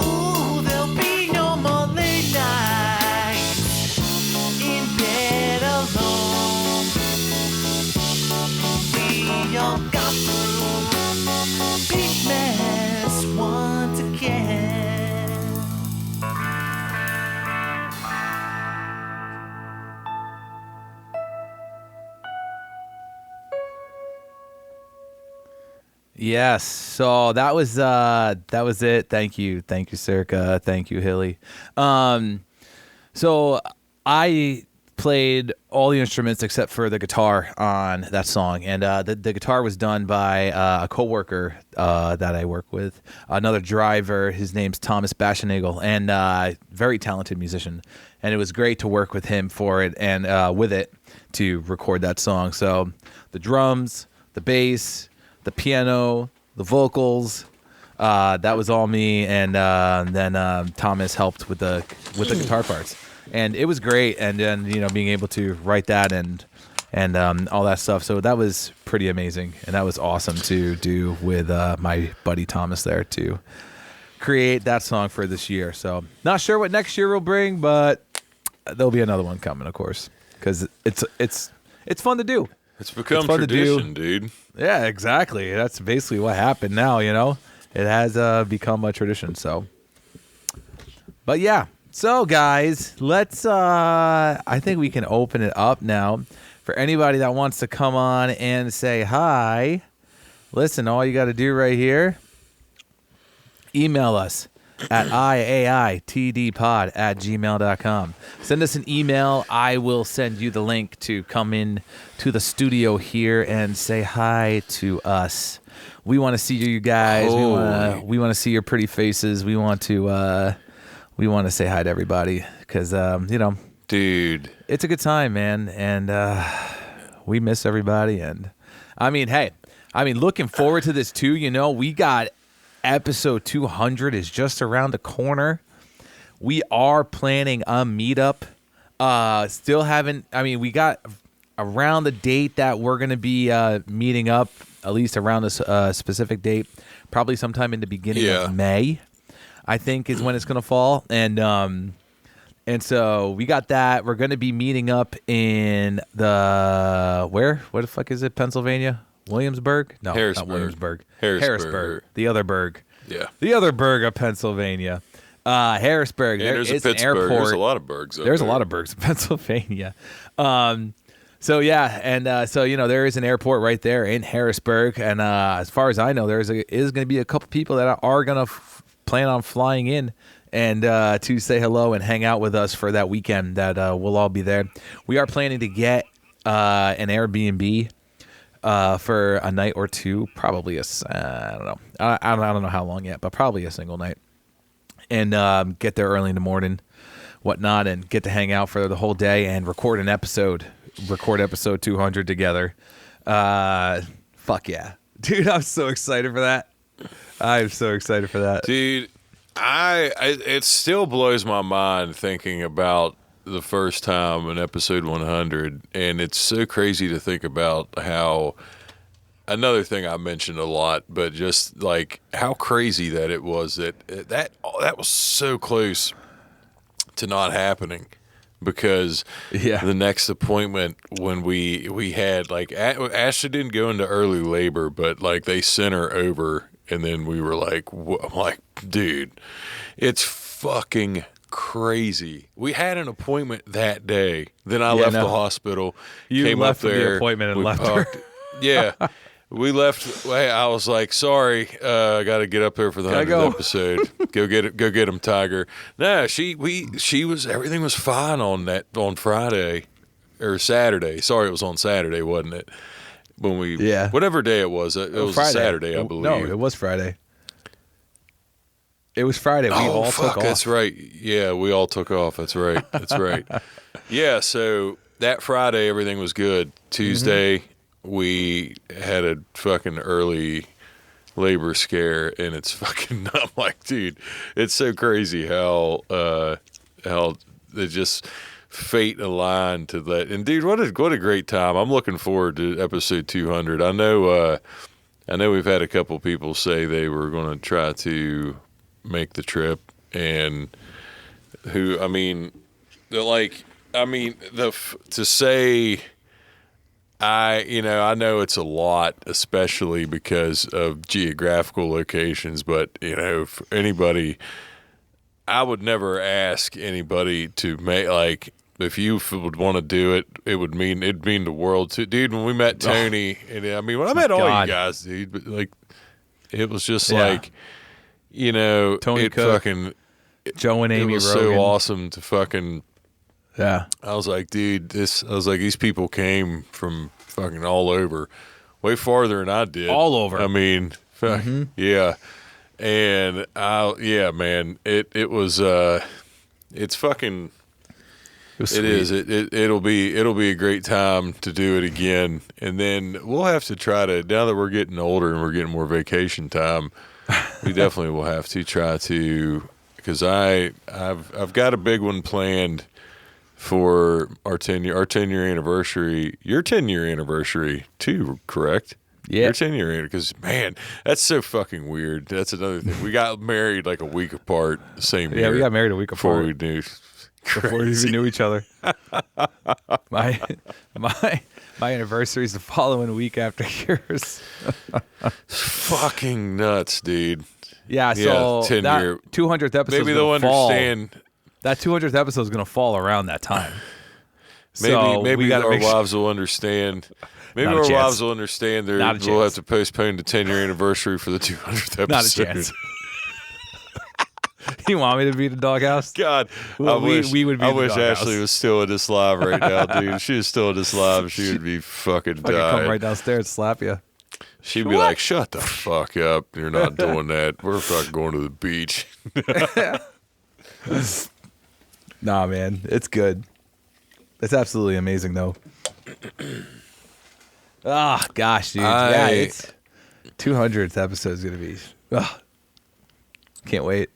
[SPEAKER 4] Ooh, there'll be no more late nights in bed alone. We all got through Peakmas once again.
[SPEAKER 1] Yes. So that was it. Thank you, Circa. Thank you, Hilly. So I played all the instruments except for the guitar on that song, and the guitar was done by a coworker that I work with, another driver. His name's Thomas Baschenagel, and very talented musician. And it was great to work with him for it and with it to record that song. So the drums, the bass, the piano, the vocals, that was all me, and then Thomas helped with the guitar parts, and it was great. And then being able to write that and all that stuff, so that was pretty amazing, and that was awesome to do with my buddy Thomas there to create that song for this year. So not sure what next year will bring, but there'll be another one coming, of course, because it's fun to do.
[SPEAKER 2] It's become tradition, dude.
[SPEAKER 1] Yeah, exactly. That's basically what happened now, It has become a tradition, so. But yeah. So, guys, let's, I think we can open it up now for anybody that wants to come on and say hi. Listen, all you got to do right here, email us at iaitdpod@gmail.com. Send us an email. I will send you the link to come in to the studio here and say hi to us. We want to see you guys. We want to see your pretty faces. We want to say hi to everybody because
[SPEAKER 2] dude,
[SPEAKER 1] it's a good time, man, and we miss everybody. And looking forward to this too. We got episode 200 is just around the corner. We are planning a meetup Still haven't. I mean, we got around the date that we're gonna be meeting up, at least around this specific date, probably sometime in the beginning of May, I think is when it's gonna fall, and so we got that. We're gonna be meeting up in the where the fuck is it? Pennsylvania, Williamsburg? No,
[SPEAKER 2] Harrisburg.
[SPEAKER 1] not Williamsburg.
[SPEAKER 2] Harrisburg.
[SPEAKER 1] The other burg.
[SPEAKER 2] Yeah.
[SPEAKER 1] The other burg of Pennsylvania. Harrisburg.
[SPEAKER 2] And there's a
[SPEAKER 1] is an
[SPEAKER 2] Pittsburgh.
[SPEAKER 1] airport.
[SPEAKER 2] There's a lot of burgs.
[SPEAKER 1] There's a lot of burgs in Pennsylvania. So yeah, and so there is an airport right there in Harrisburg, and as far as I know, is going to be a couple people that are going to plan on flying in and to say hello and hang out with us for that weekend. That we'll all be there. We are planning to get an Airbnb for a night or two, probably I don't know. I don't know how long yet, but probably a single night, and get there early in the morning, whatnot, and get to hang out for the whole day and record episode 200 together. Fuck yeah, dude! I'm so excited for that. I'm so excited for that,
[SPEAKER 2] dude. It still blows my mind thinking about the first time in episode 100, and it's so crazy to think about how. Another thing I mentioned a lot, but just like how crazy that it was that was so close to not happening, because the next appointment when we had like Ashley didn't go into early labor, but like they sent her over, and then we were like, I'm like, dude, it's fucking crazy. We had an appointment that day. Then I left the hospital.
[SPEAKER 1] You
[SPEAKER 2] came
[SPEAKER 1] left
[SPEAKER 2] up there,
[SPEAKER 1] the appointment and left her.
[SPEAKER 2] Yeah. We left. I was like, sorry, I got to get up there for the 100th episode. Go get him, Tiger. No, she was. Everything was fine on Friday or Saturday. Sorry, it was on Saturday, wasn't it? When we whatever day it was
[SPEAKER 1] Friday.
[SPEAKER 2] A Saturday, I believe.
[SPEAKER 1] No, it was Friday. It was Friday. We all took off.
[SPEAKER 2] That's right. Yeah, we all took off. That's right. That's right. Yeah. So that Friday, everything was good. Tuesday. We had a fucking early labor scare, and it's fucking. I'm like, dude, it's so crazy how they just fate aligned to that. And dude, what a great time! I'm looking forward to episode 200. I know we've had a couple people say they were going to try to make the trip, and to say. I know it's a lot, especially because of geographical locations, but, for anybody, I would never ask anybody to make, like, if you would want to do it, it'd mean the world to, dude, when we met Tony, and when I met all you guys, dude, but, like, it was just like,
[SPEAKER 1] Tony Cook,
[SPEAKER 2] fucking,
[SPEAKER 1] Joe and Amy
[SPEAKER 2] it was
[SPEAKER 1] Rogan.
[SPEAKER 2] so awesome to fucking,
[SPEAKER 1] yeah.
[SPEAKER 2] I was like, dude, these people came from fucking all over, way farther than I did.
[SPEAKER 1] All over.
[SPEAKER 2] Yeah. And man, it was, it's fucking, it is. It'll be a great time to do it again. And then we'll have to try to, now that we're getting older and we're getting more vacation time, we definitely will have to try to, because I've got a big one planned for our 10-year anniversary, your 10-year anniversary too, correct?
[SPEAKER 1] Yeah.
[SPEAKER 2] Your 10-year anniversary, because man, that's so fucking weird. That's another thing. We got married like a week apart, the same year.
[SPEAKER 1] Yeah, we got married a week
[SPEAKER 2] before
[SPEAKER 1] apart.
[SPEAKER 2] we knew.
[SPEAKER 1] Before we even knew each other. my anniversary is the following week after yours.
[SPEAKER 2] Fucking nuts, dude.
[SPEAKER 1] Yeah, so
[SPEAKER 2] 10-year
[SPEAKER 1] 200th episode.
[SPEAKER 2] Maybe they'll understand.
[SPEAKER 1] That 200th episode is going to fall around that time.
[SPEAKER 2] Maybe our wives will understand. Maybe our wives will understand. We'll have to postpone the 10-year anniversary for the 200th episode.
[SPEAKER 1] Not a chance. You want me to be the doghouse?
[SPEAKER 2] God,
[SPEAKER 1] well,
[SPEAKER 2] we would be. I wish
[SPEAKER 1] doghouse.
[SPEAKER 2] Ashley was still in this live right now, dude. If she was still in this live, she would be fucking dying.
[SPEAKER 1] I could come right downstairs and slap you.
[SPEAKER 2] She'd be like, "Shut the fuck up! You're not doing that. We're fucking going to the beach."
[SPEAKER 1] Nah, man, it's good. It's absolutely amazing, though. Ah, gosh, dude. Yeah, it's 200th episode is gonna be. Can't wait.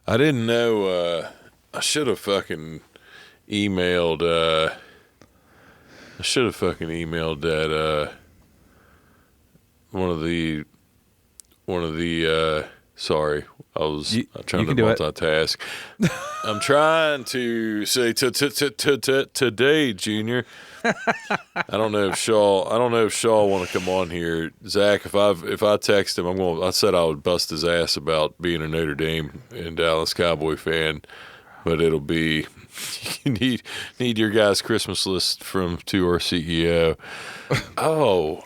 [SPEAKER 2] I didn't know. I should have fucking emailed. That one of the. Sorry, I was trying to multitask. I'm trying to say today, Junior. I don't know if Shaw want to come on here. Zach, if I text him, I said I would bust his ass about being a Notre Dame and Dallas Cowboy fan, but it'll be you need your guys' Christmas list to our CEO.
[SPEAKER 1] Oh,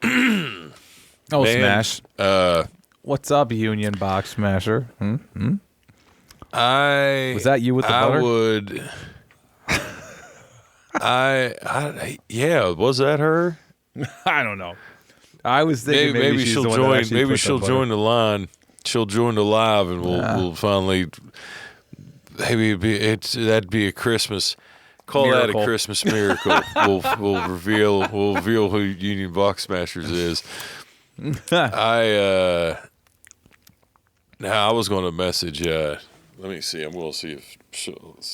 [SPEAKER 2] man,
[SPEAKER 1] Smash. What's up, Union Box Smasher? Was that you with the butter?
[SPEAKER 2] Yeah, was that her?
[SPEAKER 1] I don't know. I was thinking
[SPEAKER 2] maybe
[SPEAKER 1] she's
[SPEAKER 2] she'll
[SPEAKER 1] the one
[SPEAKER 2] join.
[SPEAKER 1] that actually
[SPEAKER 2] Maybe
[SPEAKER 1] put
[SPEAKER 2] she'll
[SPEAKER 1] the
[SPEAKER 2] join
[SPEAKER 1] butter.
[SPEAKER 2] the line. She'll join the live, and we'll finally. Maybe that'd be a Christmas. Call
[SPEAKER 1] Miracle.
[SPEAKER 2] that a Christmas miracle. we'll reveal who Union Box Smashers is. I was going to message. Let me see. I'm going to see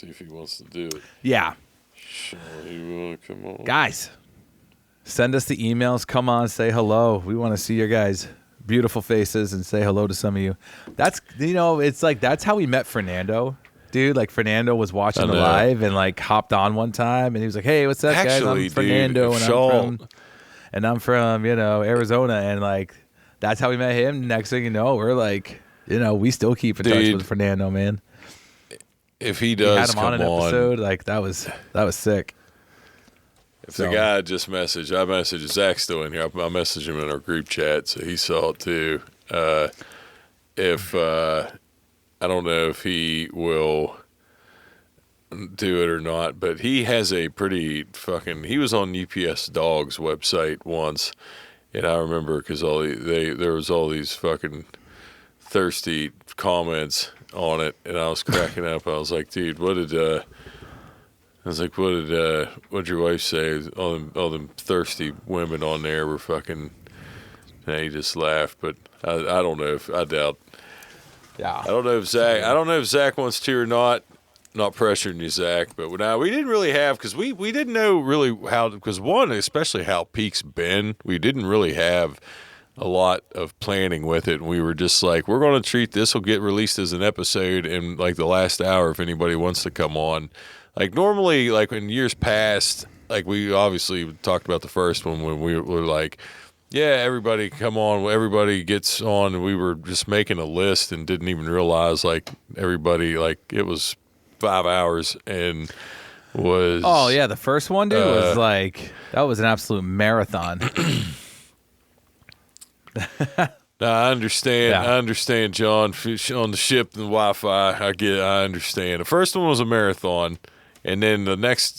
[SPEAKER 2] if he wants to do it.
[SPEAKER 1] Yeah.
[SPEAKER 2] You come on,
[SPEAKER 1] Guys, send us the emails. Come on, say hello. We want to see your guys' beautiful faces and say hello to some of you. That's, it's like that's how we met Fernando. Dude, like Fernando was watching the live and like hopped on one time and he was like, "Hey, what's up, guys? I'm Fernando and I'm from Arizona." And like that's how we met him. Next thing you know, we're like, we still keep in touch with Fernando, man.
[SPEAKER 2] If he does
[SPEAKER 1] had him on an episode, like that was sick.
[SPEAKER 2] If the guy just messaged, I messaged Zach's still in here. I messaged him in our group chat, so he saw it too. I don't know if he will do it or not, but he has a pretty he was on UPS Dog's website once, and I remember because there was all these fucking thirsty comments on it, and I was cracking up. I was like, dude, what'd your wife say? All them thirsty women on there were fucking, and he just laughed, but I don't know I doubt.
[SPEAKER 1] Yeah.
[SPEAKER 2] I don't know if Zach wants to or not. Not pressuring you, Zach, but now we didn't really have, because we didn't know really how, because one, especially how Peak's been, we didn't really have a lot of planning with it. And we were just like, we're going to treat this will get released as an episode in like the last hour if anybody wants to come on. Like normally, like in years past, like we obviously talked about the first one when we were like, yeah, everybody come on, everybody gets on. And we were just making a list and didn't even realize like everybody, like it was 5 hours and was.
[SPEAKER 1] Oh yeah, the first one, dude, was like that was an absolute marathon.
[SPEAKER 2] No, I understand. Yeah. I understand, John. On the ship and Wi-Fi, I understand. The first one was a marathon, and then the next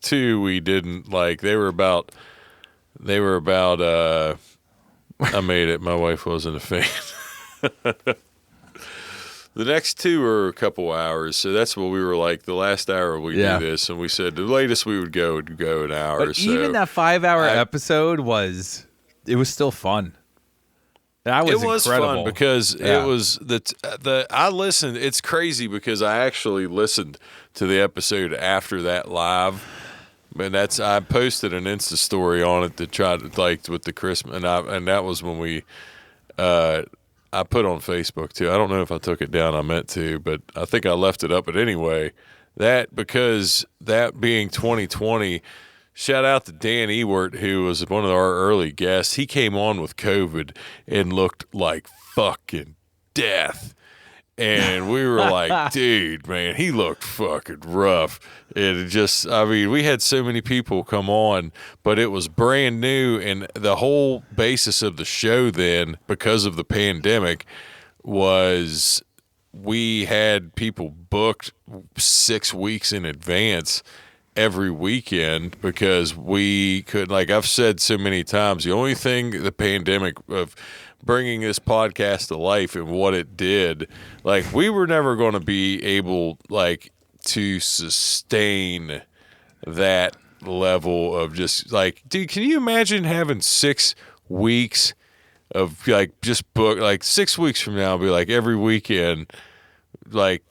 [SPEAKER 2] two we didn't like. They were about. I made it. My wife wasn't a fan. The next two were a couple hours, so that's what we were like. The last hour we do this, and we said the latest we would go an hour.
[SPEAKER 1] But even that 5-hour episode was still fun. That was incredible.
[SPEAKER 2] Fun because it was I listened. It's crazy because I actually listened to the episode after that live, and I posted an Insta story on it to try to like with the Christmas, and that was when we. I put on Facebook too. I don't know if I took it down. I meant to, but I think I left it up. But anyway, because that being 2020, shout out to Dan Ewert, who was one of our early guests. He came on with COVID and looked like fucking death. And we were like, dude, man, he looked fucking rough. It just, I mean, we had so many people come on, but it was brand new. And the whole basis of the show then, because of the pandemic, was we had people booked 6 weeks in advance every weekend because we could, like I've said so many times, the only thing the pandemic of bringing this podcast to life and what it did, like we were never going to be able like to sustain that level of just like, dude, can you imagine having 6 weeks of like just book, like 6 weeks from now, be like every weekend, like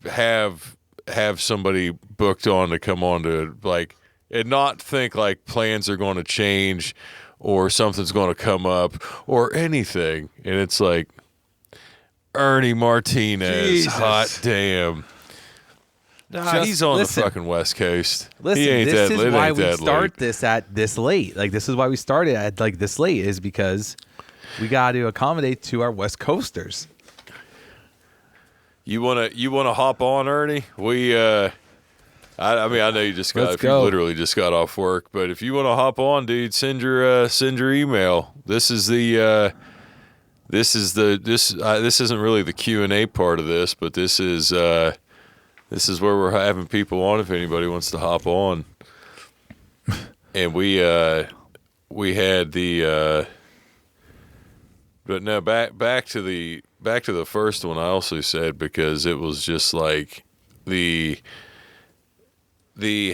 [SPEAKER 2] have somebody booked on to come on to like, and not think like plans are going to change or something's going to come up or anything. And it's like, Ernie Martinez,
[SPEAKER 1] Jesus.
[SPEAKER 2] hot damn. Nah, he's on the fucking West Coast.
[SPEAKER 1] Listen,
[SPEAKER 2] he ain't
[SPEAKER 1] this
[SPEAKER 2] that,
[SPEAKER 1] is why
[SPEAKER 2] ain't
[SPEAKER 1] we
[SPEAKER 2] that
[SPEAKER 1] start
[SPEAKER 2] late.
[SPEAKER 1] this at this late. Like, this is why we started at like this late, is because we got to accommodate to our West Coasters.
[SPEAKER 2] You wanna hop on, Ernie? We I mean, I know you just got,
[SPEAKER 1] Let's
[SPEAKER 2] if you
[SPEAKER 1] go.
[SPEAKER 2] literally just got off work, but if you want to hop on, dude, send your email. This isn't really the Q&A part of this, but this is where we're having people on if anybody wants to hop on. And we had the but no, back to the first one. I also said, because it was just like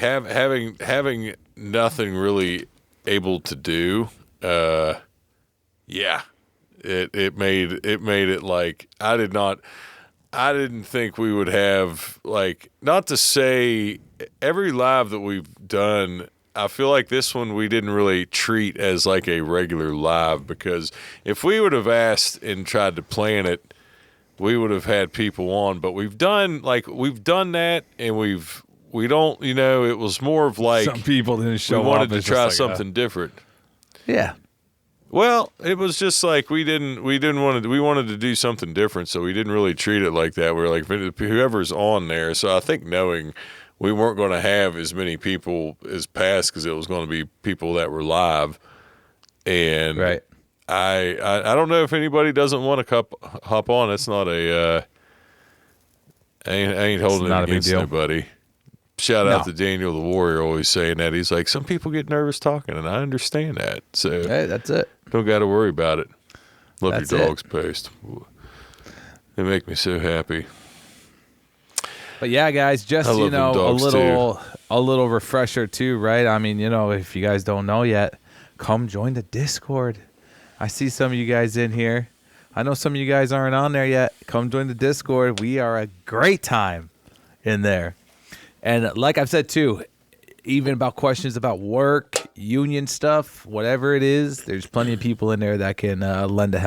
[SPEAKER 2] having nothing really able to do. Yeah, it made it like I didn't think we would have, like, not to say every live that we've done, I feel like this one we didn't really treat as like a regular live, because if we would have asked and tried to plan it, we would have had people on. But we've done that, and we don't, it was more of like
[SPEAKER 1] Some people didn't show up.
[SPEAKER 2] we wanted to
[SPEAKER 1] It's
[SPEAKER 2] try
[SPEAKER 1] just like,
[SPEAKER 2] something different.
[SPEAKER 1] Yeah.
[SPEAKER 2] Well, it was just like we wanted to do something different, so we didn't really treat it like that. We were like, whoever's on there. So I think knowing we weren't going to have as many people as past, because it was going to be people that were live, and
[SPEAKER 1] Right.
[SPEAKER 2] I don't know if anybody doesn't want to hop on. It's not a I ain't holding
[SPEAKER 1] not
[SPEAKER 2] it
[SPEAKER 1] a big
[SPEAKER 2] against
[SPEAKER 1] deal.
[SPEAKER 2] nobody. Shout out
[SPEAKER 1] No.
[SPEAKER 2] to Daniel the Warrior, always saying that. He's like, some people get nervous talking, and I understand that. So
[SPEAKER 1] Hey, that's it.
[SPEAKER 2] don't got to worry about it. Love
[SPEAKER 1] That's
[SPEAKER 2] your
[SPEAKER 1] it.
[SPEAKER 2] dogs post. They make me so happy.
[SPEAKER 1] But yeah, guys, just
[SPEAKER 2] I love them dogs,
[SPEAKER 1] a little refresher too, right? I mean, if you guys don't know yet, come join the Discord. I see some of you guys in here. I know some of you guys aren't on there yet. Come join the Discord. We are a great time in there. And like I've said too, even about questions about work, union stuff, whatever it is, there's plenty of people in there that can lend a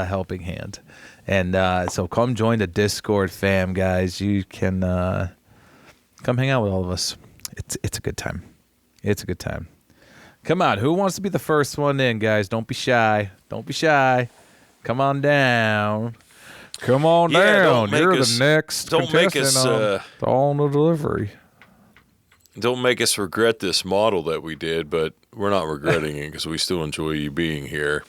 [SPEAKER 1] helping hand. And so come join the Discord fam, guys. You can come hang out with all of us. It's a good time. It's a good time. Come on, who wants to be the first one in, guys? Don't be shy. Don't be shy. Come on down. Come on down. You're the next contestant on the delivery.
[SPEAKER 2] Don't make us regret this model that we did, but we're not regretting it, because we still enjoy you being here.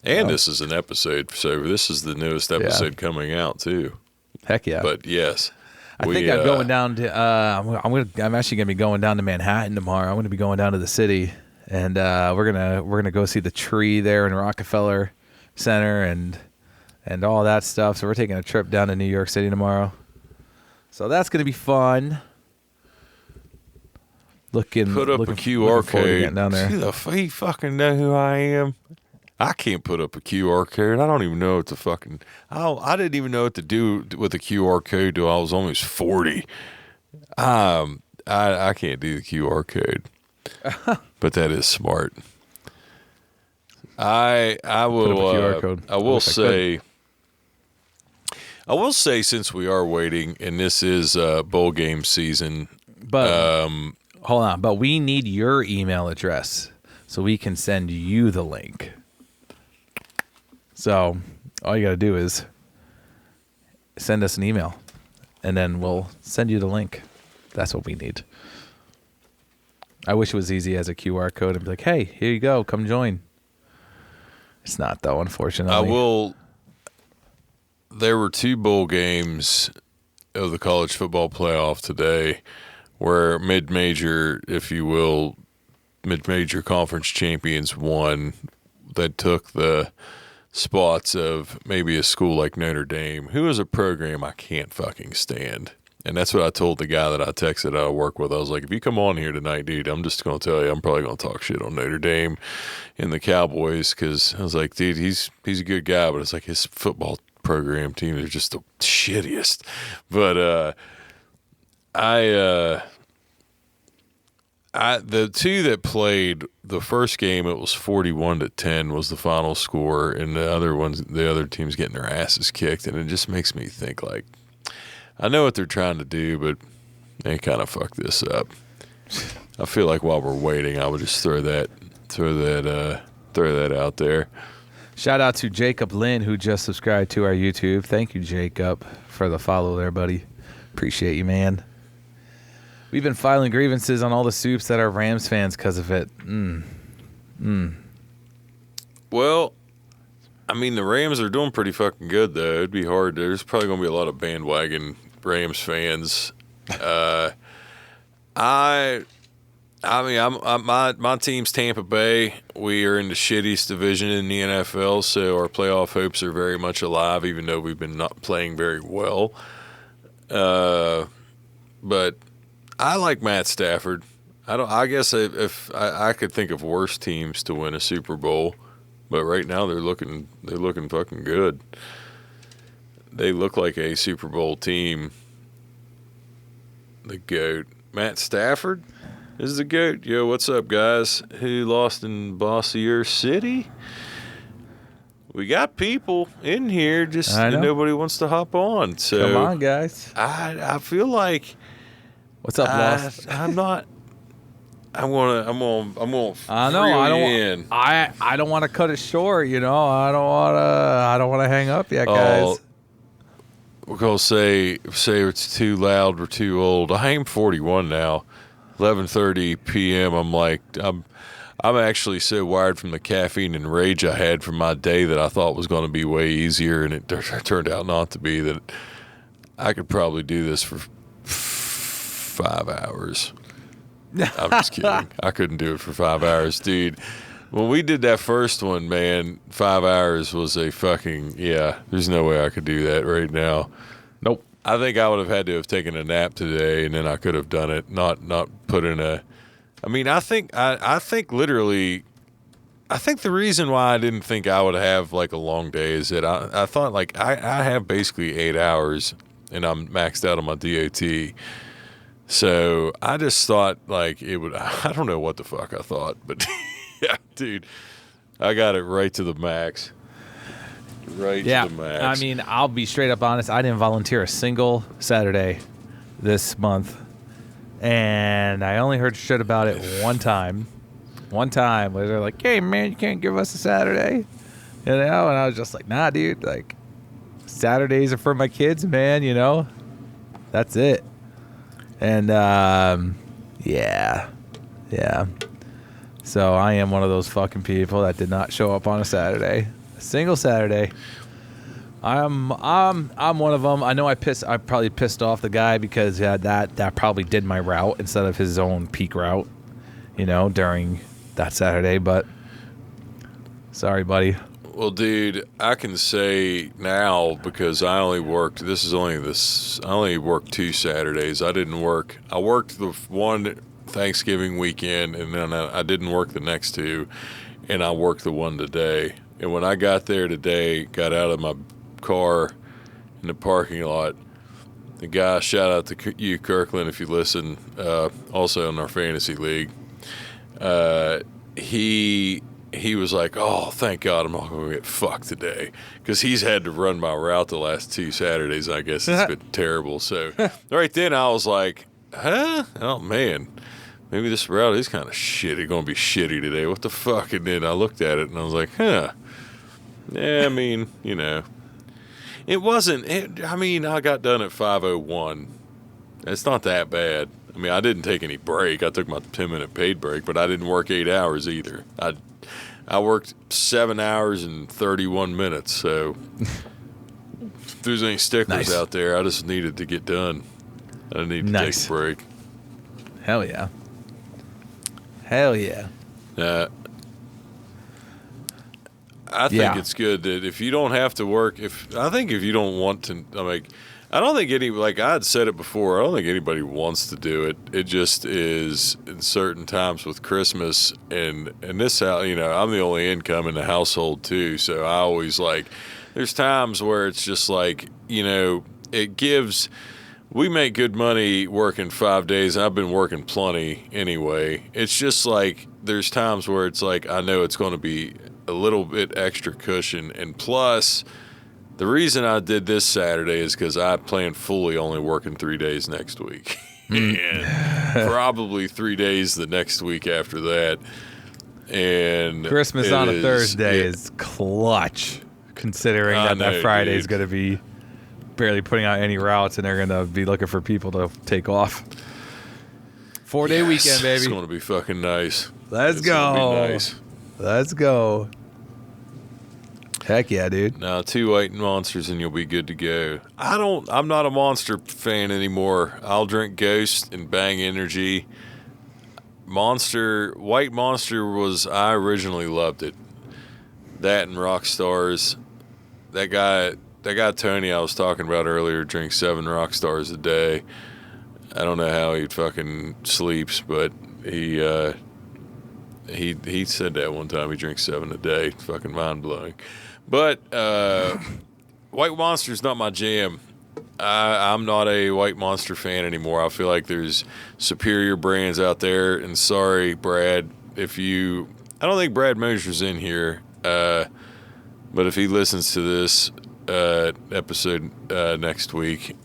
[SPEAKER 2] And this is an episode, so this is the newest episode coming out too.
[SPEAKER 1] Heck yeah.
[SPEAKER 2] But yes,
[SPEAKER 1] I think I'm going down to. I'm actually gonna be going down to Manhattan tomorrow. I'm gonna be going down to the city, and we're gonna go see the tree there in Rockefeller Center and all that stuff. So we're taking a trip down to New York City tomorrow. So that's gonna be fun.
[SPEAKER 2] Put up a QR code.
[SPEAKER 1] Down there.
[SPEAKER 2] You fucking know who I am. I can't put up a QR code. I don't even know what to fucking. I didn't even know what to do with a QR code till I was almost 40. I can't do the QR code, but that is smart. I will.
[SPEAKER 1] Put up a QR code.
[SPEAKER 2] I will say. I will say, since we are waiting, and this is bowl game season,
[SPEAKER 1] But hold on. But we need your email address so we can send you the link. So all you got to do is send us an email, and then we'll send you the link. That's what we need. I wish it was easy as a QR code and be like, hey, here you go. Come join. It's not, though, unfortunately.
[SPEAKER 2] I will. There were 2 bowl games of the college football playoff today where mid-major, if you will, mid-major conference champions won, that took the spots of maybe a school like Notre Dame, who is a program I can't fucking stand. And that's what I told the guy that I texted I work with. I was like, if you come on here tonight, dude, I'm just going to tell you, I'm probably going to talk shit on Notre Dame and the Cowboys, because I was like, dude, he's a good guy, but it's like his football program team. They're just the shittiest. But the two that played the first game, it was 41-10 was the final score, and the other team's getting their asses kicked, and it just makes me think like, I know what they're trying to do, but they kind of fucked this up. I feel like while we're waiting, I would just throw that out there.
[SPEAKER 1] Shout out to Jacob Lynn, who just subscribed to our YouTube. Thank you, Jacob, for the follow there, buddy. Appreciate you, man. We've been filing grievances on all the soups that are Rams fans because of it.
[SPEAKER 2] Well, I mean, the Rams are doing pretty fucking good, though. It'd be hard. There's probably going to be a lot of bandwagon Rams fans. My team's Tampa Bay. We are in the shittiest division in the NFL, so our playoff hopes are very much alive, even though we've been not playing very well. But I like Matt Stafford. I guess if I could think of worse teams to win a Super Bowl, but right now they're looking fucking good. They look like a Super Bowl team. The GOAT, Matt Stafford, is the GOAT. Yo, what's up, guys? Who lost in Bossier City? We got people in here, just nobody wants to hop on. So
[SPEAKER 1] come on, guys.
[SPEAKER 2] I feel like.
[SPEAKER 1] What's up, Lost?
[SPEAKER 2] I'm not. I'm gonna.
[SPEAKER 1] I know. I don't want to cut it short. You know. I don't want to hang up yet, guys.
[SPEAKER 2] We're gonna say it's too loud. We're too old. I am 41 now. 11:30 p.m. I'm actually so wired from the caffeine and rage I had from my day that I thought was going to be way easier, and it turned out not to be. That I could probably do this for 5 hours. I'm just kidding. I couldn't do it for 5 hours, dude. When we did that first one, man, 5 hours was a fucking, there's no way I could do that right now.
[SPEAKER 1] Nope.
[SPEAKER 2] I think I would have had to have taken a nap today, and then I could have done it, not put in a, I mean, I think literally, I think the reason why I didn't think I would have like a long day is that I thought like I have basically 8 hours, and I'm maxed out on my DOT. So I just thought like it would, I don't know what the fuck I thought, but yeah, dude, I got it right to the max. Right to the max.
[SPEAKER 1] I mean, I'll be straight up honest. I didn't volunteer a single Saturday this month, and I only heard shit about it one time. One time where they're like, hey, man, you can't give us a Saturday. You know, and I was just like, nah, dude, like, Saturdays are for my kids, man, you know? That's it. And, yeah. So I am one of those fucking people that did not show up on a Saturday. A single Saturday. I'm one of them. I know I probably pissed off the guy because that probably did my route instead of his own peak route, you know, during that Saturday, but sorry, buddy.
[SPEAKER 2] Well, dude, I can say now because I only worked 2 Saturdays. I worked the one Thanksgiving weekend, and then I didn't work the next 2, and I worked the one today. And when I got there today, got out of my car in the parking lot, the guy, shout out to you, Kirkland, if you listen, also in our fantasy league, he was like, oh, thank God I'm not going to get fucked today, because he's had to run my route the last 2 Saturdays. I guess it's been terrible. So right then I was like, huh? Oh, man, maybe this route is kind of shitty, going to be shitty today. What the fuck? And then I looked at it and I was like, huh. Yeah, I mean, you know, I got done at 5:01. It's not that bad. I mean, I didn't take any break. I took my 10-minute paid break, but I didn't work 8 hours either. I worked 7 hours and 31 minutes. So if there's any sticklers out there, I just needed to get done. I didn't need to take a break.
[SPEAKER 1] Hell yeah.
[SPEAKER 2] I think it's good that if you don't have to work, if you don't want to, I don't think I had said it before, I don't think anybody wants to do it. It just is in certain times with Christmas and this, you know, I'm the only income in the household too. So I always there's times where it's just like, it gives. We make good money working 5 days. I've been working plenty anyway. It's just like there's times where it's like I know it's going to be a little bit extra cushion. And plus, the reason I did this Saturday is because I plan fully only working 3 days next week. And probably 3 days the next week after that. And
[SPEAKER 1] Christmas on a Thursday is clutch, considering that Friday is going to be barely putting out any routes, and they're going to be looking for people to take off. 4-day weekend, baby.
[SPEAKER 2] It's going to be fucking nice.
[SPEAKER 1] Let's go.
[SPEAKER 2] Nice.
[SPEAKER 1] Let's go. Heck yeah, dude.
[SPEAKER 2] Now, 2 white monsters and you'll be good to go. I'm not a Monster fan anymore. I'll drink Ghost and Bang Energy. White Monster I originally loved it. That and Rock Stars. That guy Tony I was talking about earlier drinks 7 Rock Stars a day. I don't know how he fucking sleeps, but he said that one time he drinks 7 a day. Fucking mind blowing. But White Monster's not my jam. I'm not a White Monster fan anymore. I feel like there's superior brands out there. And sorry, Brad, I don't think Brad Mosier's in here, but if he listens to this episode next week,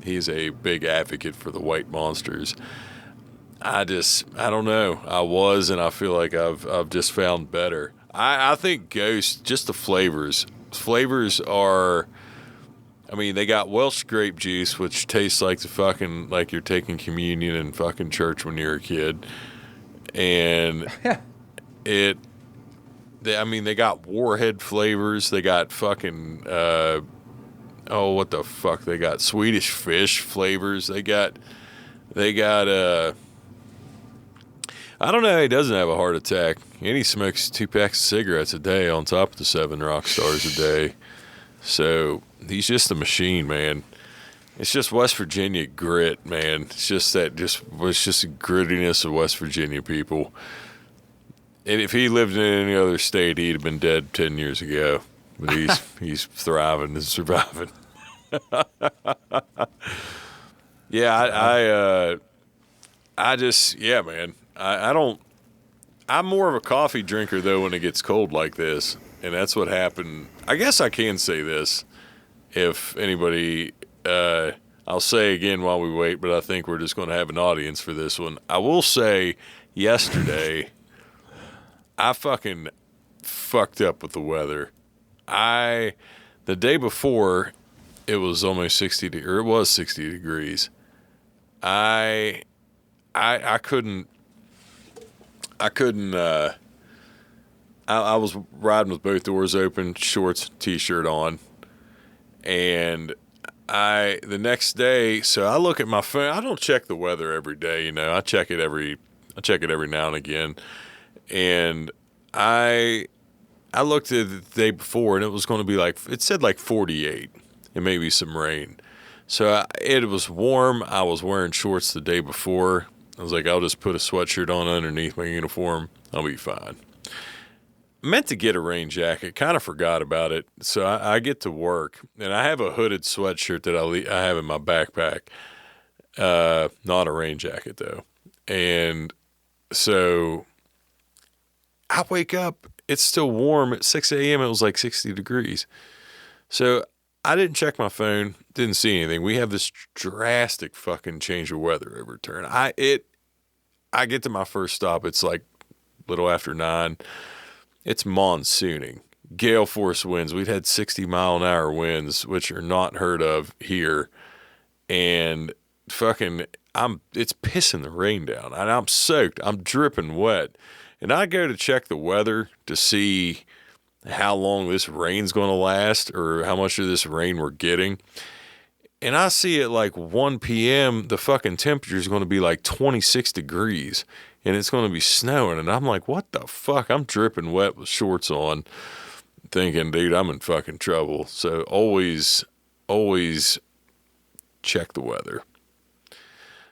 [SPEAKER 2] he's a big advocate for the White Monsters. I don't know. I was, and I feel like I've just found better. I think Ghost, just the flavors. Flavors are, they got Welsh grape juice, which tastes like like you're taking communion in fucking church when you're a kid. And they got Warhead flavors. They got fucking, what the fuck? They got Swedish Fish flavors. They got, I don't know how he doesn't have a heart attack. And he smokes 2 packs of cigarettes a day on top of the 7 Rock Stars a day. So he's just a machine, man. It's just West Virginia grit, man. It's just the grittiness of West Virginia people. And if he lived in any other state, he'd have been dead 10 years ago. But he's thriving and surviving. Yeah, man. I'm more of a coffee drinker, though, when it gets cold like this. And that's what happened. I guess I can say this. If anybody, I'll say again while we wait, but I think we're just going to have an audience for this one. I will say yesterday, I fucking fucked up with the weather. The day before, it was almost 60 degrees. I couldn't. I was riding with both doors open, shorts, t-shirt on, and the next day. So I look at my phone. I don't check the weather every day, I check it every now and again, and I looked at it the day before, and it was going to be it said 48, and maybe some rain. So it was warm. I was wearing shorts the day before. I was like, I'll just put a sweatshirt on underneath my uniform. I'll be fine. Meant to get a rain jacket. Kind of forgot about it. So I get to work, and I have a hooded sweatshirt that I have in my backpack. Not a rain jacket, though. And so I wake up. It's still warm. At 6 a.m., it was 60 degrees. So I didn't check my phone. Didn't see anything. We have this drastic fucking change of weather every turn. I get to my first stop. It's little after 9. It's monsooning. Gale force winds. We'd had 60-mile-an-hour winds, which are not heard of here. And fucking, it's pissing the rain down. And I'm soaked. I'm dripping wet. And I go to check the weather to see how long this rain's going to last or how much of this rain we're getting. And I see at 1 p.m., the fucking temperature is going to be 26 degrees. And it's going to be snowing. And I'm like, what the fuck? I'm dripping wet with shorts on, thinking, dude, I'm in fucking trouble. So always check the weather.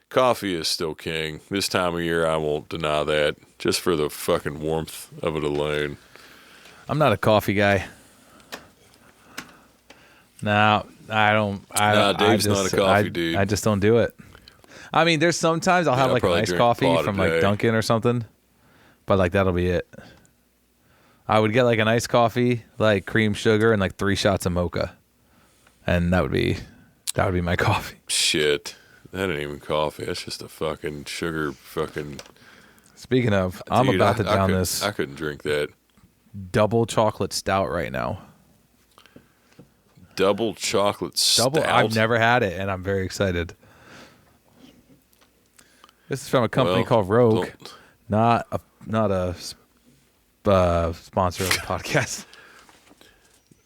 [SPEAKER 2] Coffee is still king. This time of year, I won't deny that. Just for the fucking warmth of it alone.
[SPEAKER 1] I'm not a coffee guy. No, I don't.
[SPEAKER 2] Dave's not a coffee dude.
[SPEAKER 1] I just don't do it. I mean, there's sometimes I'll have like a nice coffee from like Dunkin' or something, but like that'll be it. I would get like a nice coffee, like cream, sugar, and like 3 shots of mocha, and that would be my coffee.
[SPEAKER 2] Shit, that ain't even coffee. That's just a fucking sugar fucking.
[SPEAKER 1] Speaking of, I'm about to down this.
[SPEAKER 2] I couldn't drink that.
[SPEAKER 1] Double chocolate stout right now.
[SPEAKER 2] Double chocolate stout.
[SPEAKER 1] I've never had it, and I'm very excited. This is from a company called Rogue, not a sponsor of the podcast.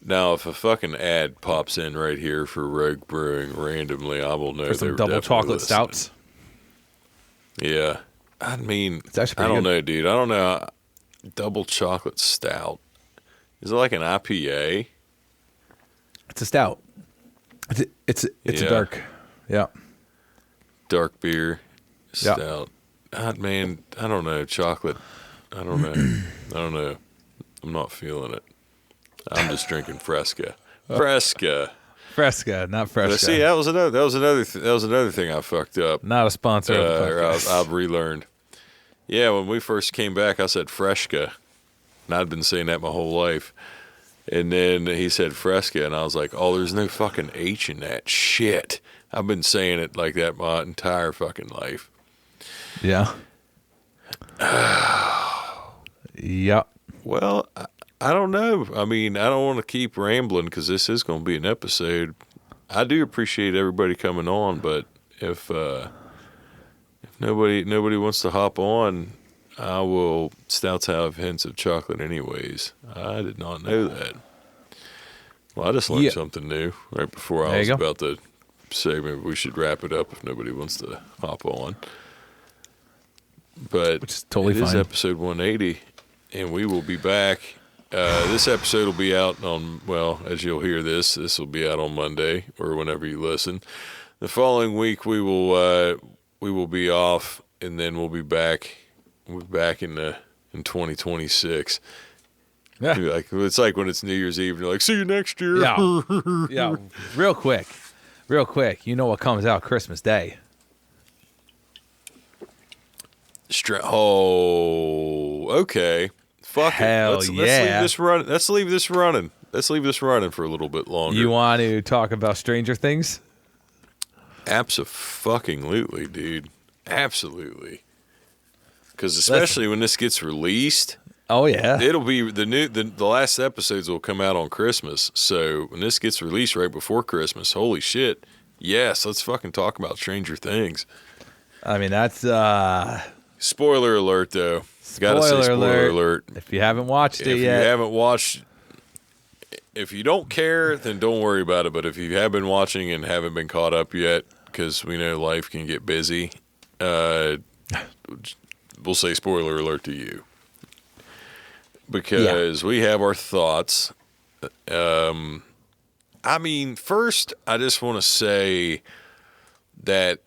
[SPEAKER 2] Now, if a fucking ad pops in right here for Rogue Brewing randomly, I will know
[SPEAKER 1] for some double chocolate stouts.
[SPEAKER 2] Yeah, I mean,
[SPEAKER 1] I
[SPEAKER 2] don't know, dude. I don't know. Double chocolate stout. Is it like an IPA?
[SPEAKER 1] It's a stout. It's a dark. Yeah.
[SPEAKER 2] Dark beer stout. God, man, I don't know. Chocolate. I don't know. I'm not feeling it. I'm just drinking Fresca. Fresca, not Fresca.
[SPEAKER 1] See,
[SPEAKER 2] that was another thing I fucked up.
[SPEAKER 1] Not a sponsor of the podcast.
[SPEAKER 2] I've relearned. Yeah, when we first came back, I said Fresca, and I'd been saying that my whole life. And then he said Fresca, and I was like, oh, there's no fucking H in that shit. I've been saying it like that my entire fucking life.
[SPEAKER 1] Yeah. Yep.
[SPEAKER 2] Well, I don't know. I mean, I don't want to keep rambling because this is going to be an episode. I do appreciate everybody coming on, but if nobody wants to hop on, I will. Stouts have hints of chocolate anyways. I did not know that. Well, I just learned something new right before I was about to say maybe we should wrap it up if nobody wants to hop on. But
[SPEAKER 1] which is totally
[SPEAKER 2] fine.
[SPEAKER 1] It is
[SPEAKER 2] episode 180, and we will be back. This episode will be out on, as you'll hear this will be out on Monday or whenever you listen. The following week we will be off, and then we'll be back. We'll be back in 2026. Yeah. It's like when it's New Year's Eve, and you're like, see you next year.
[SPEAKER 1] Yeah. Real quick. You know what comes out Christmas Day?
[SPEAKER 2] Okay. Fuck
[SPEAKER 1] Hell
[SPEAKER 2] it. Let's
[SPEAKER 1] yeah.
[SPEAKER 2] leave this running. Let's leave this running for a little bit longer.
[SPEAKER 1] You want to talk about Stranger Things?
[SPEAKER 2] Absolutely, dude. Absolutely. Because especially when this gets released.
[SPEAKER 1] Oh yeah.
[SPEAKER 2] It'll be the last episodes will come out on Christmas. So when this gets released right before Christmas, holy shit. Yes, let's fucking talk about Stranger Things.
[SPEAKER 1] I mean, that's
[SPEAKER 2] spoiler alert though. Gotta say spoiler alert.
[SPEAKER 1] If you haven't watched it yet.
[SPEAKER 2] If you don't care, then don't worry about it. But if you have been watching and haven't been caught up yet, because we know life can get busy, we'll say spoiler alert to you. Because we have our thoughts. I mean, first, I just want to say that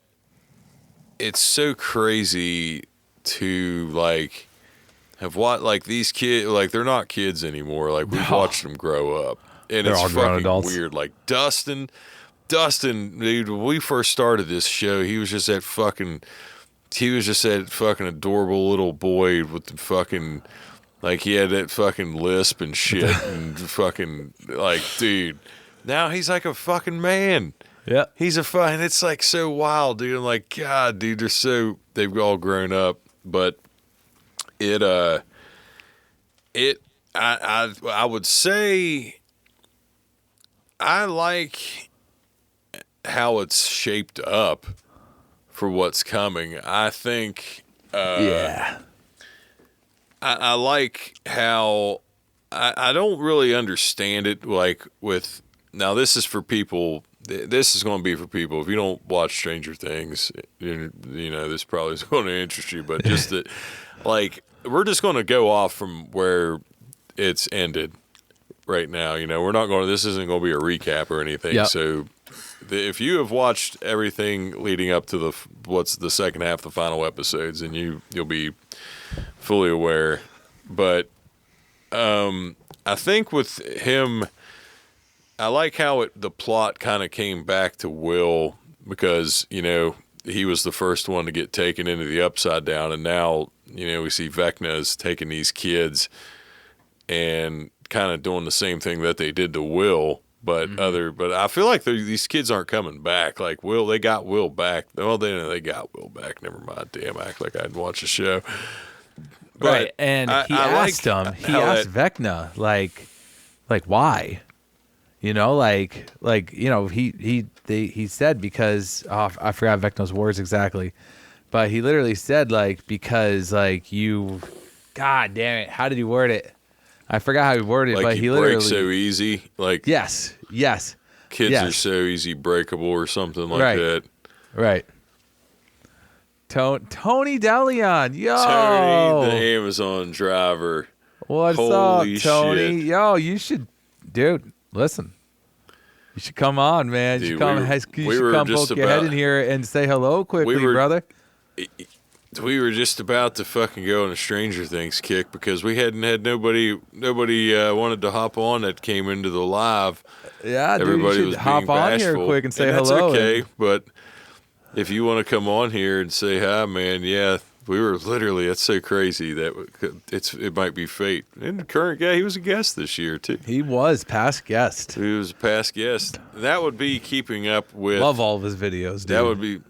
[SPEAKER 2] it's so crazy to, like, have what, like, these kids, like, they're not kids anymore. Like, we've watched them grow up. And it's fucking weird. Like, Dustin, dude, when we first started this show, he was just that fucking adorable little boy with the fucking, like, he had that fucking lisp and shit. And fucking, like, dude, now he's like a fucking man.
[SPEAKER 1] Yeah.
[SPEAKER 2] He's and it's like so wild, dude. I'm like, God, dude, they've all grown up. But I would say I like how it's shaped up for what's coming. I think I like how I don't really understand it, like, with, now this is for people, this is going to be for people, if you don't watch Stranger Things, you know, this probably is going to interest you, but just that, like, we're just going to go off from where it's ended right now. You know, we're not going to, this isn't going to be a recap or anything. Yep. So if you have watched everything leading up to what's the second half, the final episodes, and you'll be fully aware. But I think with him, I like how the plot kind of came back to Will because, he was the first one to get taken into the Upside Down, and now, we see Vecna is taking these kids and kind of doing the same thing that they did to Will, but I feel like these kids aren't coming back. Like Will, they got Will back. Well, they got Will back. Never mind. Damn, I act like I didn't watch the show. But
[SPEAKER 1] right, and he asked Vecna, like why? He said because I forgot Vecna's words exactly, but he literally said because you, God damn it, how did he word it? I forgot how he worded it, but he literally
[SPEAKER 2] break so easy,
[SPEAKER 1] yes,
[SPEAKER 2] kids are so easy breakable or something like that.
[SPEAKER 1] Right. Tony DeLeon, yo,
[SPEAKER 2] Tony, the Amazon driver.
[SPEAKER 1] What's
[SPEAKER 2] Holy
[SPEAKER 1] up, Tony?
[SPEAKER 2] shit.
[SPEAKER 1] Yo, you should, dude. Listen, you should come on, man. You should come. Poke your head in here and say hello quickly, brother.
[SPEAKER 2] We were just about to fucking go on a Stranger Things kick because we hadn't had nobody wanted to hop on that came into the live.
[SPEAKER 1] Yeah,
[SPEAKER 2] everybody
[SPEAKER 1] dude, you should hop on here quick and say hello.
[SPEAKER 2] That's okay, but if you want to come on here and say hi, man, yeah, we were literally. It's so crazy that it might be fate. And the current guy, he was a guest this year too.
[SPEAKER 1] He was past guest.
[SPEAKER 2] He was a past guest. That would be keeping up with.
[SPEAKER 1] Love all of his videos, dude.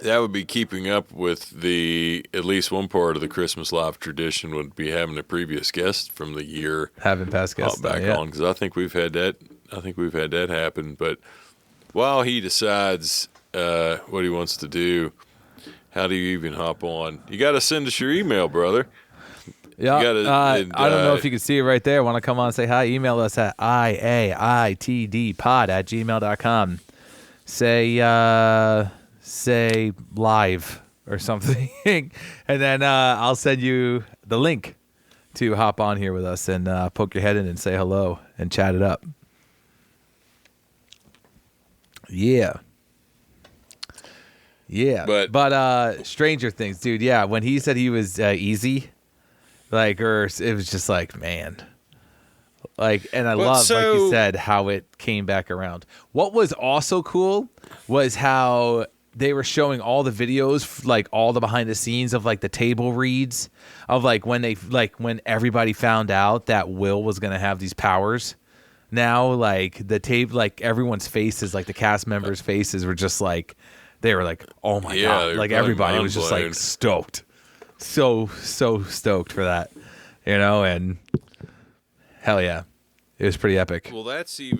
[SPEAKER 2] That would be keeping up with at least one part of the Christmas live tradition would be having a previous guest from the year
[SPEAKER 1] having past guests
[SPEAKER 2] back on, because I think we've had that happen. But while he decides what he wants to do, how do you even hop on? You got to send us your email, brother.
[SPEAKER 1] Yeah, I don't know if you can see it right there. Want to come on and say hi? Email us at iaitdpod@gmail.com. Say live or something, and then I'll send you the link to hop on here with us and poke your head in and say hello and chat it up. Yeah. But Stranger Things, dude. Yeah, when he said he was easy, or it was just man. And I love, like you said, how it came back around. What was also cool was how they were showing all the videos, all the behind the scenes of the table reads of when everybody found out that Will was going to have these powers. Now, the tape, everyone's faces, the cast members' faces were just they were oh my God. Everybody was just stoked. So stoked for that, and hell yeah. It was pretty epic.
[SPEAKER 2] Well, that's he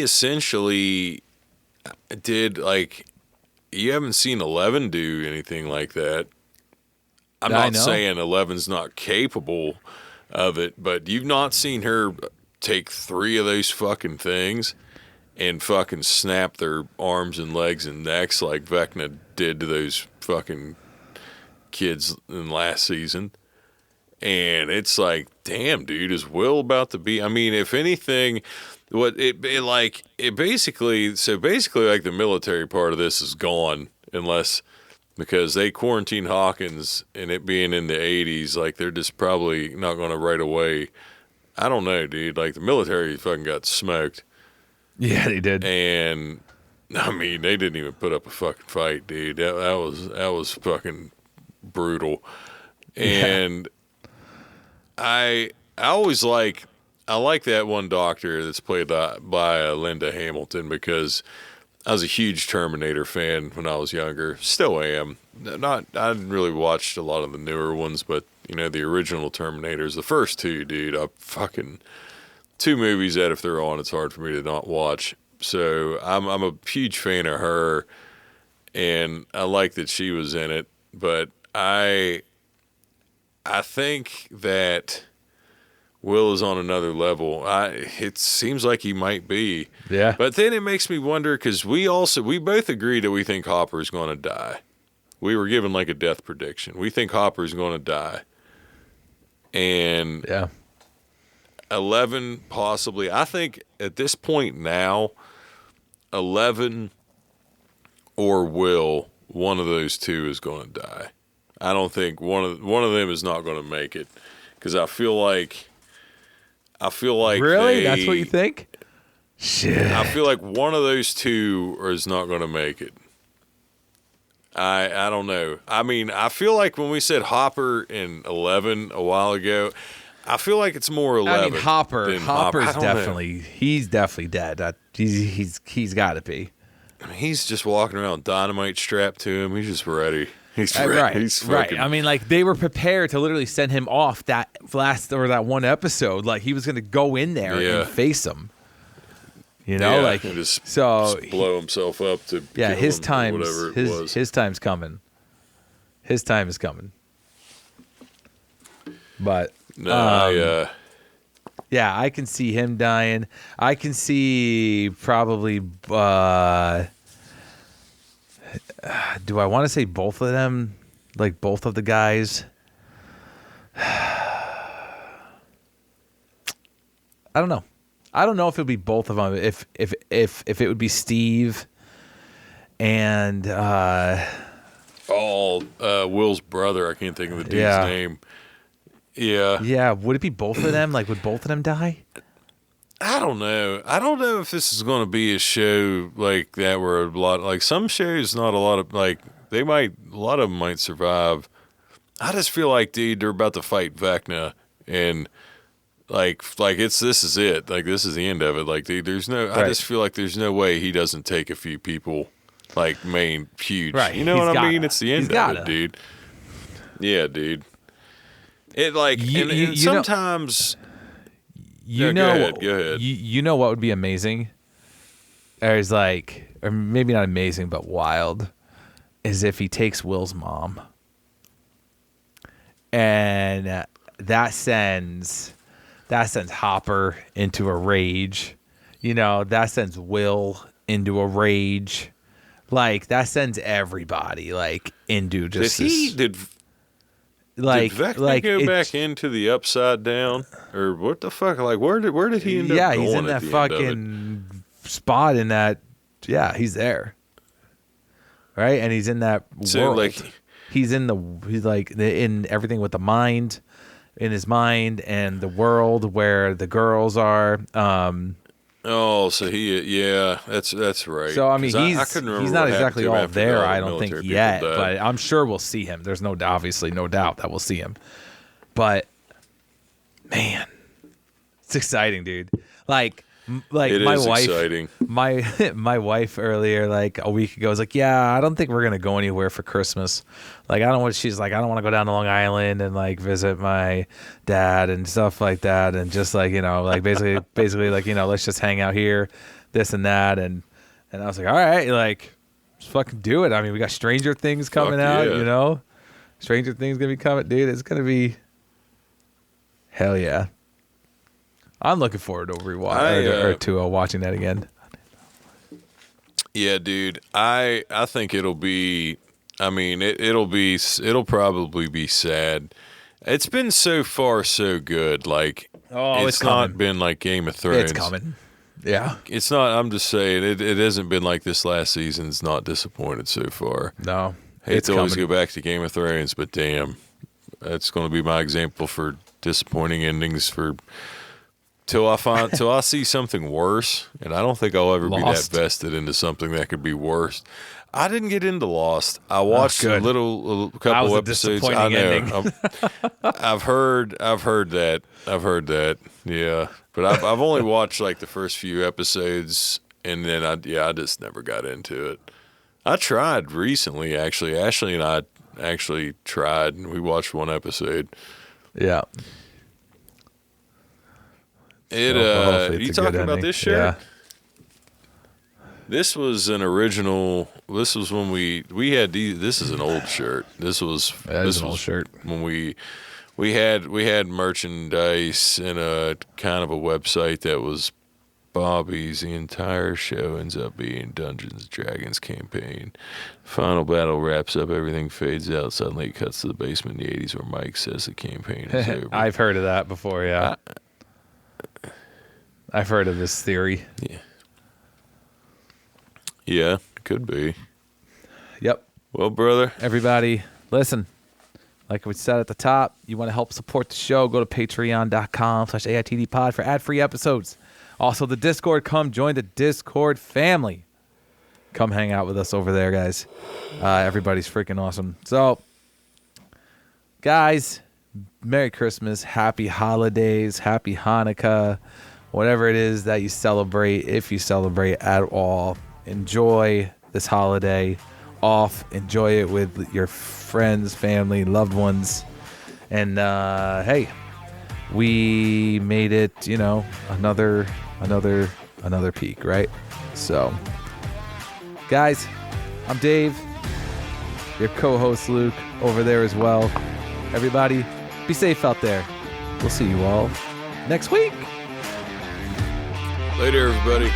[SPEAKER 2] essentially did you haven't seen 11 do anything like that. I'm not saying 11's not capable of it, but you've not seen her take 3 of those fucking things and fucking snap their arms and legs and necks like Vecna did to those fucking kids in last season. And it's damn, dude, is Will about to be? I mean, if anything, basically the military part of this is gone, because they quarantine Hawkins and it being in the 80s, they're just probably not going to right away. I don't know, dude. The military fucking got smoked.
[SPEAKER 1] Yeah, they did.
[SPEAKER 2] And I mean, they didn't even put up a fucking fight, dude. That was fucking brutal. And I always I like that one doctor that's played by Linda Hamilton, because I was a huge Terminator fan when I was younger. Still am. I didn't really watch a lot of the newer ones, but the original Terminators, the first 2, dude. I fucking 2 movies that if they're on, it's hard for me to not watch. So I'm a huge fan of her, and I like that she was in it. But I think that Will is on another level. It seems like he might be.
[SPEAKER 1] Yeah.
[SPEAKER 2] But then it makes me wonder, because we both agree that we think Hopper's going to die. We were given a death prediction. We think Hopper's going to die. And 11 possibly. I think at this point now, 11 or Will, one of those 2 is going to die. I don't think one of them is not going to make it. because I feel like
[SPEAKER 1] Really? That's what you think? Shit.
[SPEAKER 2] I feel like one of those two is not going to make it. I don't know. I mean, I feel like when we said Hopper in 11 a while ago, I feel like it's more 11.
[SPEAKER 1] I mean, Hopper's
[SPEAKER 2] I don't
[SPEAKER 1] definitely
[SPEAKER 2] know.
[SPEAKER 1] he's definitely dead. He's got to be.
[SPEAKER 2] I mean, he's just walking around with dynamite strapped to him. He's just ready. He's ready.
[SPEAKER 1] Right,
[SPEAKER 2] He's fucking,
[SPEAKER 1] right. I mean, like they were prepared to literally send him off that one episode. Like he was going to go in there and face him. You know,
[SPEAKER 2] yeah,
[SPEAKER 1] like
[SPEAKER 2] and just blow himself up to kill
[SPEAKER 1] his
[SPEAKER 2] him,
[SPEAKER 1] time's
[SPEAKER 2] whatever it was.
[SPEAKER 1] his time's coming. His time is coming. But
[SPEAKER 2] No,
[SPEAKER 1] yeah, I can see him dying. I can see probably. Do I want to say both of them? Like both of the guys? I don't know. I don't know if it would be both of them. If it would be Steve and
[SPEAKER 2] Will's brother. I can't think of the dude's name. Yeah.
[SPEAKER 1] Yeah, would it be both of them? Like, would both of them die?
[SPEAKER 2] I don't know. I don't know if this is going to be a show like that where a lot, like some shows, not a lot of, like, a lot of them might survive. I just feel like, dude, they're about to fight Vecna and like this is it. Like, this is the end of it. Like, dude, I just feel like there's no way he doesn't take a few people, like, huge.
[SPEAKER 1] Right.
[SPEAKER 2] You know what I mean? It's the end of it, dude. Yeah, dude. It, like, and sometimes...
[SPEAKER 1] Go ahead. You know what would be amazing? Or maybe not amazing, but wild, is if he takes Will's mom. And that sends Hopper into a rage. You know, that sends Will into a rage. Like, that sends everybody, like, into just
[SPEAKER 2] Did Vecna go back into the Upside Down? Or what the fuck? Like, where did he end up going?
[SPEAKER 1] Yeah, he's in that fucking spot in that... Yeah, he's there. Right? And he's in that world. Like, he's in everything with the mind, in his mind, and the world where the girls are.
[SPEAKER 2] So that's right.
[SPEAKER 1] So I mean,
[SPEAKER 2] he's
[SPEAKER 1] not exactly all there, I don't think yet, but I'm sure we'll see him. There's obviously no doubt that we'll see him. But man, it's exciting, dude. Like
[SPEAKER 2] it
[SPEAKER 1] my
[SPEAKER 2] is
[SPEAKER 1] wife,
[SPEAKER 2] exciting.
[SPEAKER 1] my wife earlier, like a week ago, was like, "Yeah, I don't think we're gonna go anywhere for Christmas. Like, she's like, I don't want to go down to Long Island and like visit my dad and stuff like that, and just like, you know, like basically like, you know, let's just hang out here, this and that." And I was like, all right, like, let's fucking do it. I mean, we got Stranger Things coming out, you know, Stranger Things gonna be coming, dude. It's gonna be hell yeah. I'm looking forward to watching that again.
[SPEAKER 2] Yeah, dude. I think it'll be. I mean, it'll probably be sad. It's been so far so good. Like, it's not been like Game of Thrones.
[SPEAKER 1] It's coming. Yeah.
[SPEAKER 2] It's not. I'm just saying it hasn't been like this last season's not disappointed so far.
[SPEAKER 1] No.
[SPEAKER 2] Hate to always go back to Game of Thrones, but damn, that's going to be my example for disappointing endings for. Till I see something worse, and I don't think I'll ever be that vested into something that could be worse. I didn't get into Lost. I watched a couple episodes. I know. I've heard that. Yeah, but I've only watched like the first few episodes, and then I just never got into it. I tried recently, actually. Ashley and I actually tried, and we watched one episode.
[SPEAKER 1] Yeah.
[SPEAKER 2] Are you talking about this shirt? Yeah. This was an original. This was when we had these. This is an old shirt. This was an old shirt when we had merchandise in a kind of a website that was Bobby's. The entire show ends up being Dungeons & Dragons campaign. Final battle wraps up. Everything fades out. Suddenly it cuts to the basement in the 80s where Mike says the campaign is over.
[SPEAKER 1] I've heard of that before. Yeah. I've heard of this theory.
[SPEAKER 2] Yeah, could be.
[SPEAKER 1] Yep.
[SPEAKER 2] Well, brother.
[SPEAKER 1] Everybody, listen. Like we said at the top, you want to help support the show, go to patreon.com/AITDpod for ad-free episodes. Also, the Discord. Come join the Discord family. Come hang out with us over there, guys. Everybody's freaking awesome. So, guys, Merry Christmas, Happy Holidays, Happy Hanukkah, whatever it is that you celebrate, if you celebrate at all. Enjoy this holiday off. Enjoy it with your friends, family, loved ones. And, hey, we made it, another peak, right? So, guys, I'm Dave, your co-host Luke, over there as well. Everybody, be safe out there. We'll see you all next week.
[SPEAKER 2] Later, everybody.